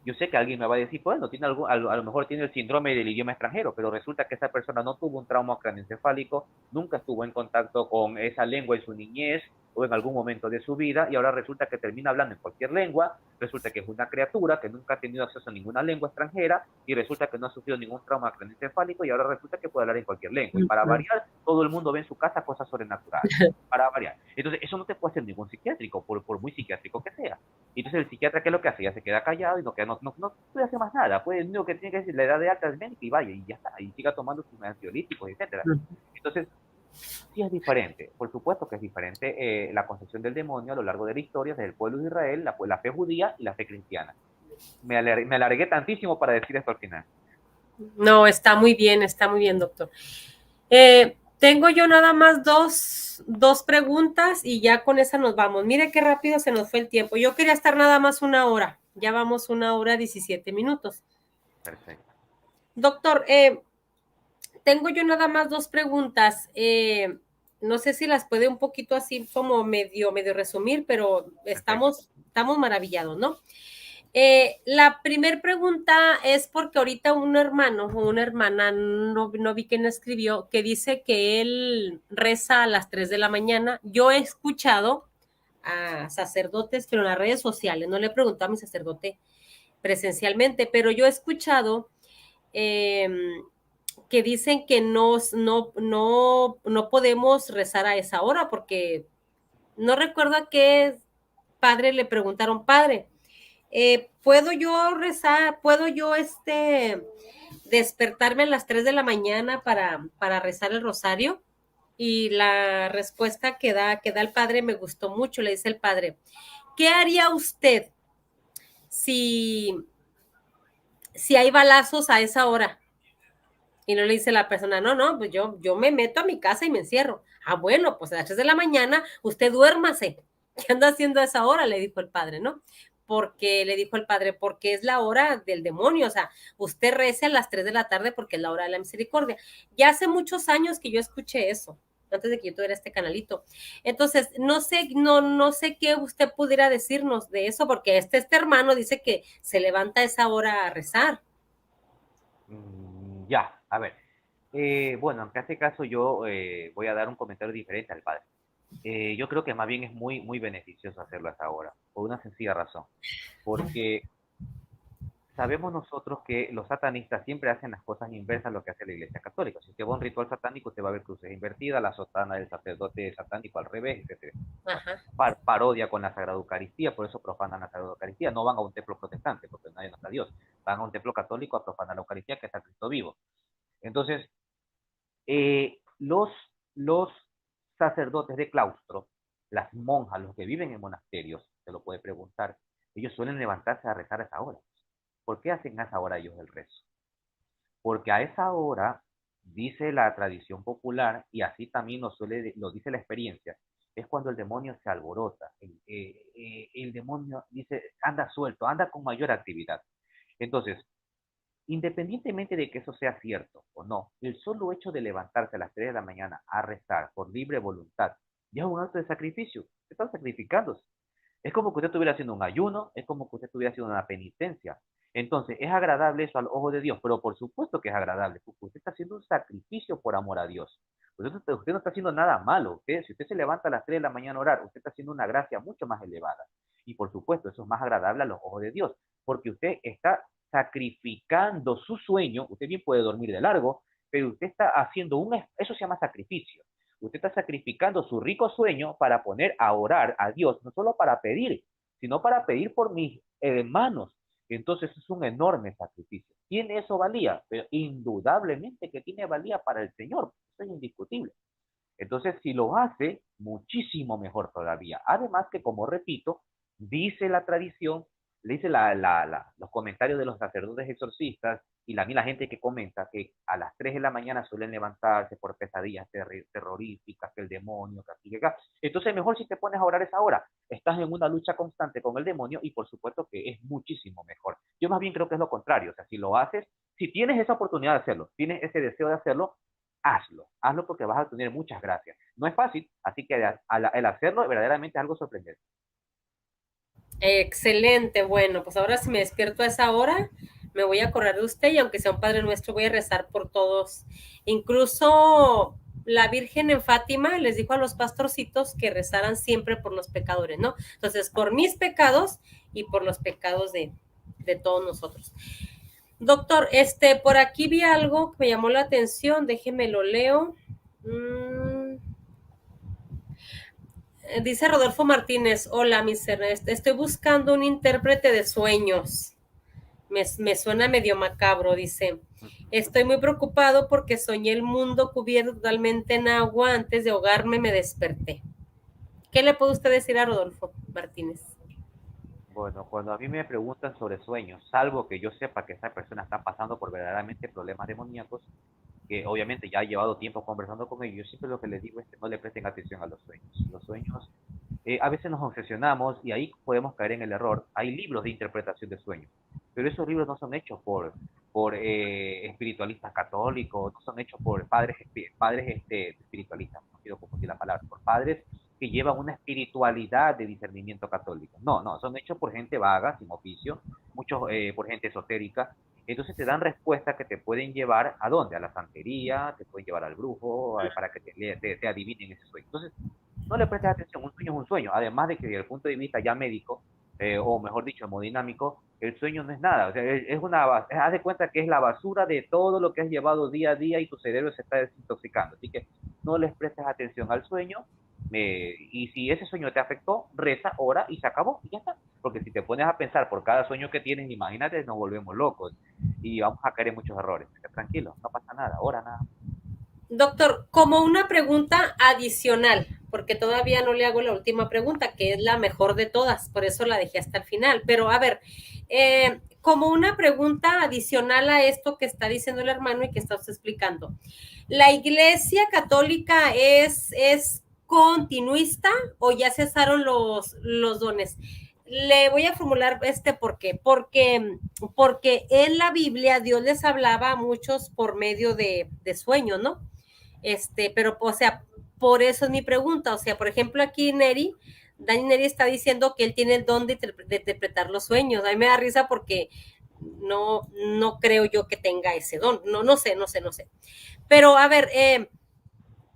Speaker 2: Yo sé que alguien me va a decir, bueno, tiene a lo mejor tiene el síndrome del idioma extranjero, pero resulta que esa persona no tuvo un trauma craneoencefálico, nunca estuvo en contacto con esa lengua en su niñez o en algún momento de su vida, y ahora resulta que termina hablando en cualquier lengua, resulta que es una criatura que nunca ha tenido acceso a ninguna lengua extranjera, y resulta que no ha sufrido ningún trauma craneoencefálico, y ahora resulta que puede hablar en cualquier lengua. Y para
Speaker 1: Ujú.
Speaker 2: variar, todo el mundo ve en su casa cosas sobrenaturales, para variar. Entonces, eso no te puede hacer ningún psiquiátrico, por muy psiquiátrico que sea. Y entonces el psiquiatra, ¿qué es lo que hace? Ya se queda callado y no puede hacer más nada. Pues lo único que tiene que decir la edad de alta es médica y vaya, y ya está. Y siga tomando sus ansiolíticos, etcétera. Entonces, sí es diferente. Por supuesto que es diferente la concepción del demonio a lo largo de la historia desde el pueblo de Israel, la fe judía y la fe cristiana. Me alargué tantísimo para decir esto al final.
Speaker 1: No, está muy bien, doctor. Tengo yo nada más dos preguntas y ya con esa nos vamos. Mire qué rápido se nos fue el tiempo. Yo quería estar nada más una hora. Ya vamos 1 hora 17 minutos.
Speaker 2: Perfecto.
Speaker 1: Doctor, tengo yo nada más dos preguntas. No sé si las puede un poquito así como medio resumir, pero
Speaker 2: Perfecto.
Speaker 1: estamos maravillados, ¿no? La primer pregunta es porque ahorita un hermano o una hermana, no vi quién escribió, que dice que él reza a las 3 de la mañana. Yo he escuchado a sacerdotes, pero en las redes sociales, no le he preguntado a mi sacerdote presencialmente, pero yo he escuchado eh, que dicen que no podemos rezar a esa hora porque no recuerdo a qué padre le preguntaron, padre, ¿puedo yo rezar, puedo yo despertarme a las 3 de la mañana para rezar el rosario? Y la respuesta que da el padre me gustó mucho, le dice el padre, ¿qué haría usted si, si hay balazos a esa hora? Y no le dice la persona, no, pues yo me meto a mi casa y me encierro. Ah, bueno, pues a las 3 de la mañana usted duérmase. ¿Qué anda haciendo a esa hora? Le dijo el padre, ¿no? Porque le dijo el padre, porque es la hora del demonio, o sea, usted rece a las 3 de la tarde porque es la hora de la misericordia. Ya hace muchos años que yo escuché eso, antes de que yo tuviera este canalito. Entonces, no sé qué usted pudiera decirnos de eso, porque este hermano dice que se levanta a esa hora a rezar.
Speaker 2: Ya, a ver. Bueno, en este caso yo voy a dar un comentario diferente al padre. Yo creo que más bien es muy, muy beneficioso hacerlo hasta ahora, por una sencilla razón. Porque sabemos nosotros que los satanistas siempre hacen las cosas inversas a lo que hace la Iglesia Católica. Si usted va a un ritual satánico, usted va a ver cruces invertidas, la sotana del sacerdote satánico al revés, etc.
Speaker 1: Ajá.
Speaker 2: Parodia con la Sagrada Eucaristía, por eso profanan la Sagrada Eucaristía. No van a un templo protestante, porque nadie nos da Dios. Van a un templo católico a profanar la Eucaristía, que está Cristo vivo. Entonces, los sacerdotes de claustro, las monjas, los que viven en monasterios, se lo puede preguntar, ellos suelen levantarse a rezar a esa hora. ¿Por qué hacen a esa hora ellos el rezo? porque a esa hora, dice la tradición popular, y así también lo dice la experiencia, es cuando el demonio se alborota. El demonio dice, anda suelto, anda con mayor actividad. Entonces, independientemente de que eso sea cierto o no, el solo hecho de levantarse a las 3 de la mañana a rezar por libre voluntad ya es un acto de sacrificio. Se están sacrificándose. Es como que usted estuviera haciendo un ayuno, es como que usted estuviera haciendo una penitencia. Entonces, ¿es agradable eso al ojo de Dios? Pero por supuesto que es agradable, porque usted está haciendo un sacrificio por amor a Dios. Usted no está haciendo nada malo. Si usted se levanta a las 3 de la mañana a orar, usted está haciendo una gracia mucho más elevada. Y por supuesto, eso es más agradable a los ojos de Dios, porque usted está sacrificando su sueño. Usted bien puede dormir de largo, pero usted está haciendo eso se llama sacrificio. Usted está sacrificando su rico sueño para poner a orar a Dios, no solo para pedir, sino para pedir por mis hermanos. Entonces es un enorme sacrificio. ¿Tiene eso valía? Pero indudablemente que tiene valía para el Señor. Eso es indiscutible. Entonces, si lo hace, muchísimo mejor todavía. Además que, como repito, dice la tradición, le dice los comentarios de los sacerdotes exorcistas y la gente que comenta que a las 3 de la mañana suelen levantarse por pesadillas terroríficas, que el demonio, que aquí, que acá. Entonces, mejor si te pones a orar esa hora. Estás en una lucha constante con el demonio y por supuesto que es muchísimo mejor. Yo más bien creo que es lo contrario. O sea, si lo haces, si tienes esa oportunidad de hacerlo, tienes ese deseo de hacerlo, hazlo porque vas a tener muchas gracias. No es fácil, así que el hacerlo verdaderamente es algo sorprendente.
Speaker 1: Excelente, bueno, pues ahora si me despierto a esa hora, me voy a acordar de usted y aunque sea un Padre Nuestro, voy a rezar por todos. Incluso la Virgen en Fátima les dijo a los pastorcitos que rezaran siempre por los pecadores, ¿no? Entonces, por mis pecados y por los pecados de todos nosotros. Doctor, por aquí vi algo que me llamó la atención, déjeme lo leo. Dice Rodolfo Martínez, hola, mis Ernest, estoy buscando un intérprete de sueños. Me suena medio macabro, dice. Estoy muy preocupado porque soñé el mundo cubierto totalmente en agua. Antes de ahogarme me desperté. ¿Qué le puede usted decir a Rodolfo Martínez?
Speaker 2: Bueno, cuando a mí me preguntan sobre sueños, salvo que yo sepa que esa persona está pasando por verdaderamente problemas demoníacos, que obviamente ya he llevado tiempo conversando con ellos, yo siempre lo que les digo es que no le presten atención a los sueños. Los sueños, a veces nos obsesionamos y ahí podemos caer en el error. Hay libros de interpretación de sueños, pero esos libros no son hechos por espiritualistas católicos, no son hechos por padres espiritualistas, no quiero confundir la palabra, por padres que llevan una espiritualidad de discernimiento católico. No, no, son hechos por gente vaga, sin oficio, muchos por gente esotérica. Entonces te dan respuestas que te pueden llevar a dónde, a la santería, te pueden llevar al brujo, para que te adivinen ese sueño. Entonces, no le prestes atención, un sueño es un sueño, además de que desde el punto de vista ya médico, o mejor dicho, hemodinámico, el sueño no es nada, o sea, haz de cuenta que es la basura de todo lo que has llevado día a día y tu cerebro se está desintoxicando, así que no les prestes atención al sueño, y si ese sueño te afectó, reza, ora y se acabó, y ya está, porque si te pones a pensar por cada sueño que tienes, imagínate, nos volvemos locos, y vamos a caer en muchos errores, tranquilo, no pasa nada, ora nada.
Speaker 1: Doctor, como una pregunta adicional, porque todavía no le hago la última pregunta, que es la mejor de todas, por eso la dejé hasta el final. Pero a ver, como una pregunta adicional a esto que está diciendo el hermano y que está usted explicando, ¿la Iglesia Católica es continuista o ya cesaron los dones? Le voy a formular por qué. Porque en la Biblia Dios les hablaba a muchos por medio de sueños, ¿no? Pero, o sea, por eso es mi pregunta. O sea, por ejemplo, aquí Dani Neri está diciendo que él tiene el don de interpretar los sueños. A mí me da risa porque no creo yo que tenga ese don. No sé. Pero, a ver,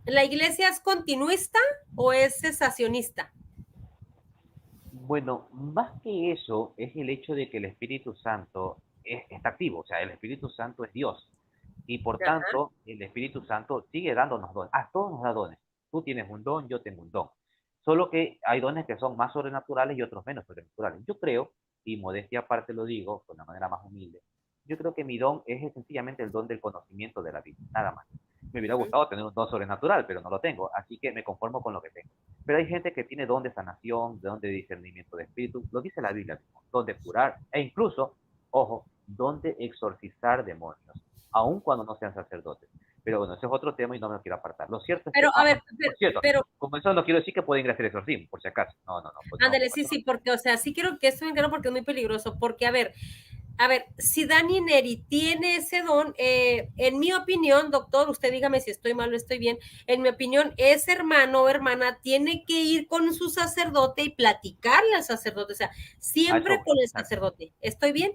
Speaker 1: ¿la iglesia es continuista o es cesacionista?
Speaker 2: Bueno, más que eso es el hecho de que el Espíritu Santo está activo, o sea, el Espíritu Santo es Dios y por
Speaker 1: Ajá.
Speaker 2: tanto el Espíritu Santo sigue dándonos dones, a todos nos da dones, tú tienes un don, yo tengo un don, solo que hay dones que son más sobrenaturales y otros menos sobrenaturales. Yo creo, y modestia aparte lo digo, de una manera más humilde, yo creo que mi don es sencillamente el don del conocimiento de la vida, nada más. Me hubiera
Speaker 1: Uh-huh.
Speaker 2: gustado tener un don sobrenatural, pero no lo tengo, así que me conformo con lo que tengo. Pero hay gente que tiene don de sanación, don de discernimiento de espíritu, lo dice la Biblia mismo, don de curar, e incluso, ojo, don de exorcizar demonios. aun cuando no sean sacerdotes. Pero bueno, ese es otro tema y no me lo quiero apartar. Lo cierto es
Speaker 1: Pero,
Speaker 2: que,
Speaker 1: a ver,
Speaker 2: por cierto,
Speaker 1: pero
Speaker 2: con eso no quiero decir que puede ingresar el exorcismo, por si acaso. No, no, no, pues no,
Speaker 1: ándale,
Speaker 2: con
Speaker 1: sí,
Speaker 2: eso no.
Speaker 1: sí, porque, o sea, sí quiero que esto venga claro porque es muy peligroso, porque, a ver, si Dani Neri tiene ese don, en mi opinión, doctor, usted dígame si estoy mal o estoy bien, en mi opinión, ese hermano o hermana tiene que ir con su sacerdote y platicarle al sacerdote, o sea,
Speaker 2: A eso
Speaker 1: siempre
Speaker 2: voy,
Speaker 1: con el
Speaker 2: exacto.
Speaker 1: sacerdote. ¿Estoy bien?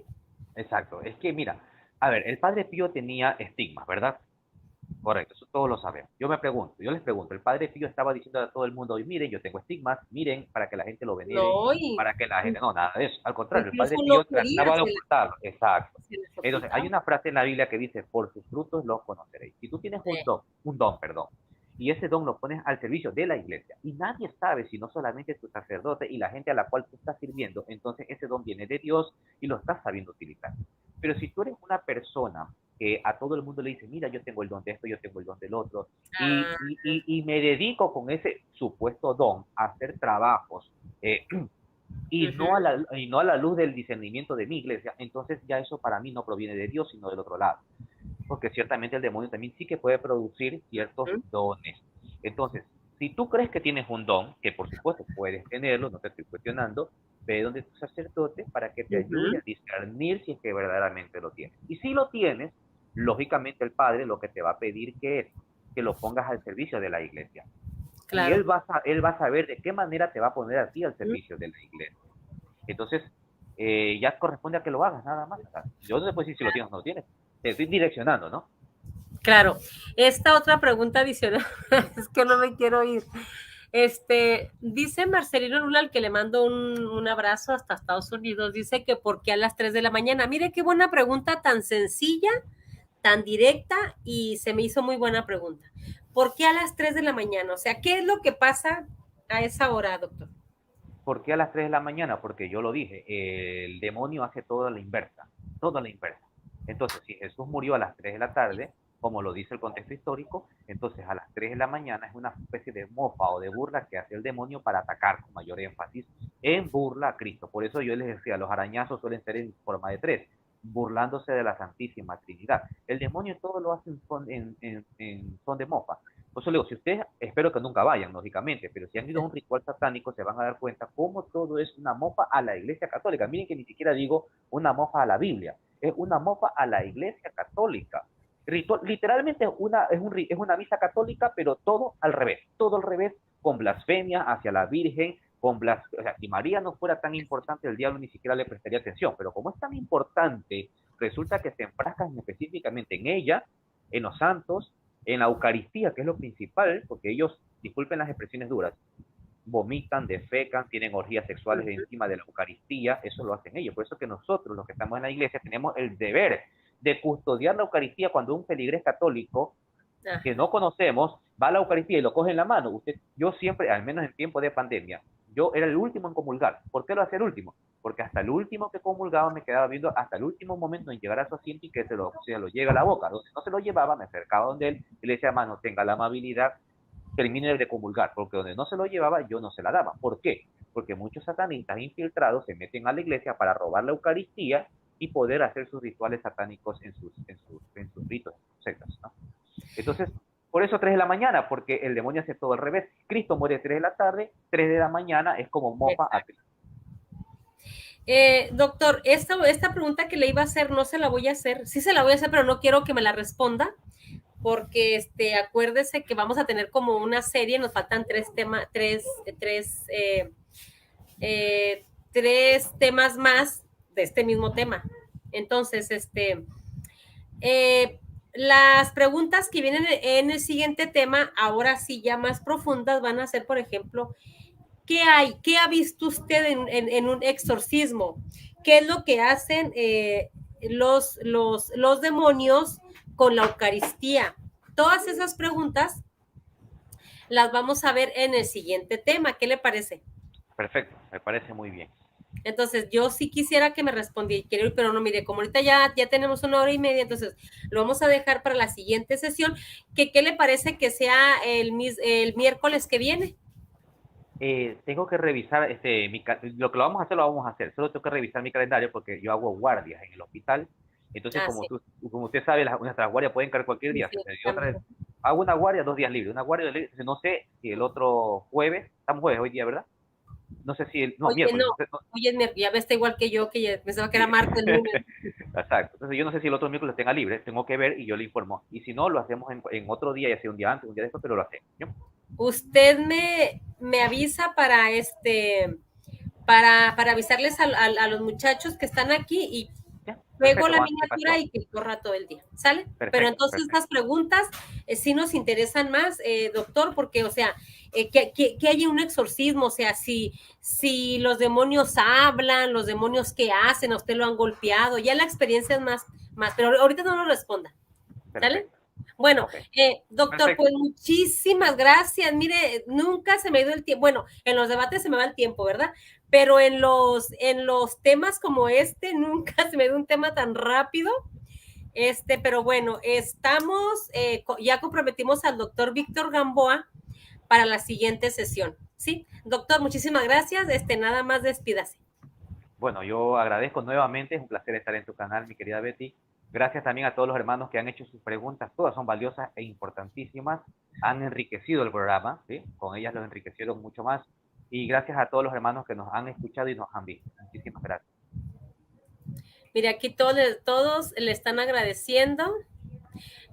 Speaker 2: Exacto. Es que, mira, a ver, el padre Pío tenía estigmas, ¿verdad? Correcto, eso todos lo sabemos. Yo les pregunto, el padre Pío estaba diciendo a todo el mundo, y miren, yo tengo estigmas, miren, para que la gente lo venere,
Speaker 1: No, y
Speaker 2: para que la gente, no, nada de eso. Al contrario, el
Speaker 1: incluso
Speaker 2: padre
Speaker 1: no
Speaker 2: Pío
Speaker 1: quería,
Speaker 2: trataba de ocultarlo. Exacto.
Speaker 1: se les
Speaker 2: Entonces, hay
Speaker 1: ocultaba.
Speaker 2: una frase en la Biblia que dice, por sus frutos los conoceréis. Si tú tienes un don, perdón, y ese don lo pones al servicio de la iglesia, y nadie sabe si no solamente tu sacerdote y la gente a la cual tú estás sirviendo, entonces ese don viene de Dios y lo estás sabiendo utilizar. Pero si tú eres una persona que a todo el mundo le dice, mira, yo tengo el don de esto, yo tengo el don del otro,
Speaker 1: Ah,
Speaker 2: y me dedico con ese supuesto don a hacer trabajos
Speaker 1: ujú.
Speaker 2: y no a la luz del discernimiento de mi iglesia, entonces ya eso para mí no proviene de Dios, sino del otro lado. Porque ciertamente el demonio también sí que puede producir ciertos dones. Entonces, si tú crees que tienes un don, que por supuesto puedes tenerlo, no te estoy cuestionando, ve donde tu sacerdote para que te ayude
Speaker 1: Ujú.
Speaker 2: a discernir si es que verdaderamente lo tienes. Y si lo tienes, lógicamente el Padre lo que te va a pedir que es que lo pongas al servicio de la iglesia. Y
Speaker 1: Claro.
Speaker 2: él va a saber de qué manera te va a poner a ti al
Speaker 1: Ujú.
Speaker 2: servicio de la iglesia. Entonces, ya corresponde a que lo hagas, nada más. O sea, yo no te puedo decir si lo tienes o no lo tienes. Te estoy direccionando, ¿no?
Speaker 1: Claro. Esta otra pregunta adicional, es que no me quiero ir. Dice Marcelino Lula, al que le mando un abrazo hasta Estados Unidos, dice que ¿por qué a las 3 de la mañana? Mire qué buena pregunta, tan sencilla, tan directa, y se me hizo muy buena pregunta. ¿Por qué a las 3 de la mañana? O sea, ¿qué es lo que pasa a esa hora, doctor?
Speaker 2: ¿Por qué a las 3 de la mañana? Porque yo lo dije, el demonio hace toda la inversa, toda la inversa. Entonces, si Jesús murió a las 3 de la tarde, como lo dice el contexto histórico, entonces a las 3 de la mañana es una especie de mofa o de burla que hace el demonio para atacar con mayor énfasis en burla a Cristo. Por eso yo les decía, los arañazos suelen ser en forma de tres, burlándose de la Santísima Trinidad. El demonio todo lo hace en son de mofa. Por eso le digo, si ustedes, espero que nunca vayan, lógicamente, pero si han ido a un ritual satánico, se van a dar cuenta cómo todo es una mofa a la Iglesia Católica. Miren que ni siquiera digo una mofa a la Biblia, es una mofa a la Iglesia Católica. Ritual, literalmente es una misa católica, pero todo al revés, con blasfemia hacia la Virgen, o sea, si María no fuera tan importante, el diablo ni siquiera le prestaría atención, pero como es tan importante, resulta que se enfrascan específicamente en ella, en los santos, en la Eucaristía, que es lo principal, porque ellos, disculpen las expresiones duras, vomitan, defecan, tienen orgías sexuales encima de la Eucaristía, eso lo hacen ellos. Por eso que nosotros, los que estamos en la iglesia, tenemos el deber de custodiar la Eucaristía cuando un feligrés católico que
Speaker 1: Ajá.
Speaker 2: no conocemos va a la Eucaristía y lo coge en la mano. Yo siempre, al menos en tiempo de pandemia, yo era el último en comulgar. ¿Por qué lo hacía el último? Porque hasta el último que comulgaba me quedaba viendo hasta el último momento en llegar a su asiento y que se lo llegue a la boca. Donde no se lo llevaba, me acercaba donde él y le decía, hermano, tenga la amabilidad, termine de comulgar, porque donde no se lo llevaba, yo no se la daba. ¿Por qué? Porque muchos satanistas infiltrados se meten a la iglesia para robar la Eucaristía y poder hacer sus rituales satánicos en sus ritos, en sus sectas, ¿no? Entonces, por eso 3 de la mañana, porque el demonio hace todo al revés. Cristo muere 3 de la tarde, 3 de la mañana es como mofa a Cristo.
Speaker 1: Doctor, esta pregunta que le iba a hacer no se la voy a hacer. Sí se la voy a hacer, pero no quiero que me la responda porque acuérdese que vamos a tener como una serie, nos faltan tres temas más de este mismo tema. Entonces, las preguntas que vienen en el siguiente tema, ahora sí ya más profundas, van a ser, por ejemplo, ¿qué hay? ¿Qué ha visto usted en un exorcismo? ¿Qué es lo que hacen los demonios con la Eucaristía? Todas esas preguntas las vamos a ver en el siguiente tema. ¿Qué le parece?
Speaker 2: Perfecto, me parece muy bien.
Speaker 1: Entonces, yo sí quisiera que me respondiera, pero no, mire, como ahorita ya tenemos 1 hora y media, entonces lo vamos a dejar para la siguiente sesión. ¿Qué le parece que sea el miércoles que viene?
Speaker 2: Tengo que revisar, lo que lo vamos a hacer, lo vamos a hacer. Solo tengo que revisar mi calendario porque yo hago guardias en el hospital Entonces,
Speaker 1: Ah, sí,
Speaker 2: como usted sabe, nuestras guardias pueden caer cualquier
Speaker 1: sí,
Speaker 2: día.
Speaker 1: sí,
Speaker 2: Yo otra vez hago una guardia, 2 días libres, una guardia, entonces no sé si el otro jueves, estamos jueves hoy día, ¿verdad? No sé si, no,
Speaker 1: Oye, no,
Speaker 2: miércoles, no sé, no,
Speaker 1: oye, ya ves, está igual que yo, que ya pensaba que era
Speaker 2: sí.
Speaker 1: martes, lunes.
Speaker 2: Exacto. Entonces yo no sé si el otro miércoles tenga libre, tengo que ver y yo le informo. Y si no, lo hacemos en otro día, ya sea un día antes, un día después, pero lo hacemos. ¿No?
Speaker 1: Usted me avisa para para avisarles a los muchachos que están aquí y
Speaker 2: ¿Ya?
Speaker 1: pego
Speaker 2: Perfecto,
Speaker 1: la
Speaker 2: con
Speaker 1: miniatura
Speaker 2: anticipación.
Speaker 1: y que corra todo el día, ¿sale? Pero
Speaker 2: Perfecto,
Speaker 1: entonces
Speaker 2: perfecto.
Speaker 1: estas preguntas sí nos interesan más, doctor, porque, o sea, que haya un exorcismo, o sea, si los demonios hablan, los demonios que hacen, a usted lo han golpeado, ya la experiencia es más, pero ahorita no nos responda, ¿sale?
Speaker 2: Perfecto.
Speaker 1: Bueno,
Speaker 2: Ok.
Speaker 1: doctor,
Speaker 2: Perfecto.
Speaker 1: pues muchísimas gracias. Mire, nunca se me ha ido el tiempo. Bueno, en los debates se me va el tiempo, ¿verdad? Pero en los temas como este, nunca se me ha ido un tema tan rápido. Pero bueno, estamos, ya comprometimos al doctor Víctor Gamboa para la siguiente sesión. Sí, doctor, muchísimas gracias. Nada más despídase.
Speaker 2: Bueno, yo agradezco nuevamente, es un placer estar en tu canal, mi querida Betty. Gracias también a todos los hermanos que han hecho sus preguntas, todas son valiosas e importantísimas, han enriquecido el programa, ¿sí? Con ellas lo enriquecieron mucho más. Y gracias a todos los hermanos que nos han escuchado y nos han visto. Muchísimas gracias.
Speaker 1: Mire, aquí todos le están agradeciendo.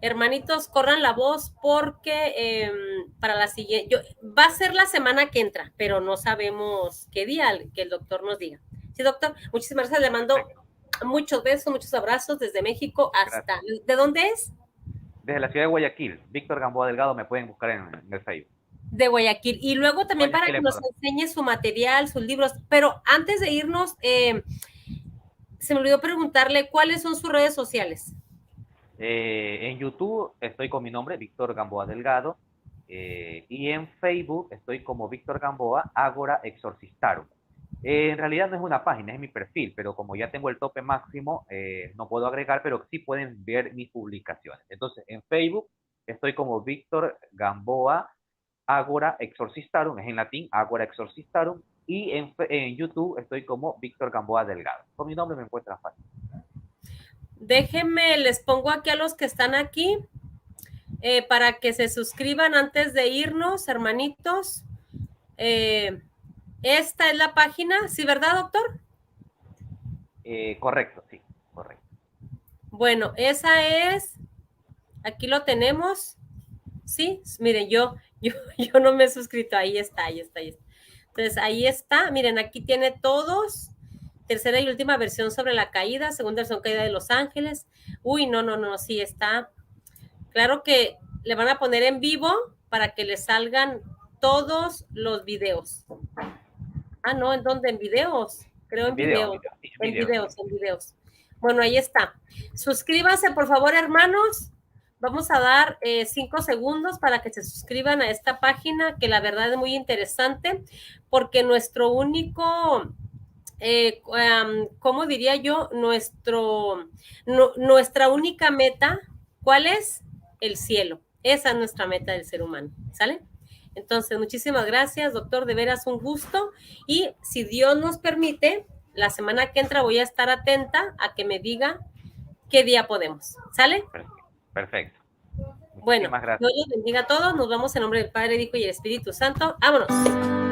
Speaker 1: Hermanitos, corran la voz porque para la siguiente, va a ser la semana que entra, pero no sabemos qué día, que el doctor nos diga. Sí, doctor, muchísimas gracias, le mando
Speaker 2: Perfecto,
Speaker 1: muchos besos, muchos abrazos desde México hasta,
Speaker 2: gracias.
Speaker 1: ¿de dónde es?
Speaker 2: Desde la ciudad de Guayaquil, Víctor Gamboa Delgado, me pueden buscar en el Facebook.
Speaker 1: De Guayaquil. Y luego también para
Speaker 2: Guayaquil,
Speaker 1: que nos
Speaker 2: Ecuador.
Speaker 1: enseñe su material, sus libros, pero antes de irnos, se me olvidó preguntarle cuáles son sus redes sociales.
Speaker 2: En YouTube estoy con mi nombre, Víctor Gamboa Delgado, y en Facebook estoy como Víctor Gamboa Ágora Exorcistarum. En realidad no es una página, es mi perfil, pero como ya tengo el tope máximo, no puedo agregar, pero sí pueden ver mis publicaciones. Entonces, en Facebook estoy como Víctor Gamboa Ágora Exorcistarum, es en latín, Ágora Exorcistarum, y en YouTube estoy como Víctor Gamboa Delgado. Con mi nombre me encuentran fácil.
Speaker 1: Déjenme, les pongo aquí a los que están aquí para que se suscriban antes de irnos, hermanitos. Esta es la página, ¿sí, verdad, doctor?
Speaker 2: Correcto, sí, correcto.
Speaker 1: Bueno, esa es, aquí lo tenemos, ¿sí? Miren, yo no me he suscrito, ahí está, ahí está, ahí está. Entonces, ahí está, miren, aquí tiene todos, tercera y última versión sobre la caída, segunda versión caída de Los Ángeles. Uy, no, sí está. Claro que le van a poner en vivo para que le salgan todos los videos. Ah, no, ¿en dónde? En videos. Creo
Speaker 2: En
Speaker 1: en
Speaker 2: video,
Speaker 1: videos.
Speaker 2: sí, en
Speaker 1: En
Speaker 2: video, en video.
Speaker 1: videos, en videos. Bueno, ahí está. Suscríbanse, por favor, hermanos. Vamos a dar 5 segundos para que se suscriban a esta página, que la verdad es muy interesante, porque nuestro único, ¿cómo diría yo? Nuestra única meta, ¿cuál es? El cielo. Esa es nuestra meta del ser humano, ¿sale? Entonces, muchísimas gracias, doctor, de veras un gusto. Y si Dios nos permite, la semana que entra voy a estar atenta a que me diga qué día podemos. ¿Sale?
Speaker 2: Perfecto. Perfecto.
Speaker 1: Bueno,
Speaker 2: Muchísimas gracias.
Speaker 1: Dios los bendiga a todos. Nos vemos en nombre del Padre, Hijo y el Espíritu Santo. ¡Vámonos!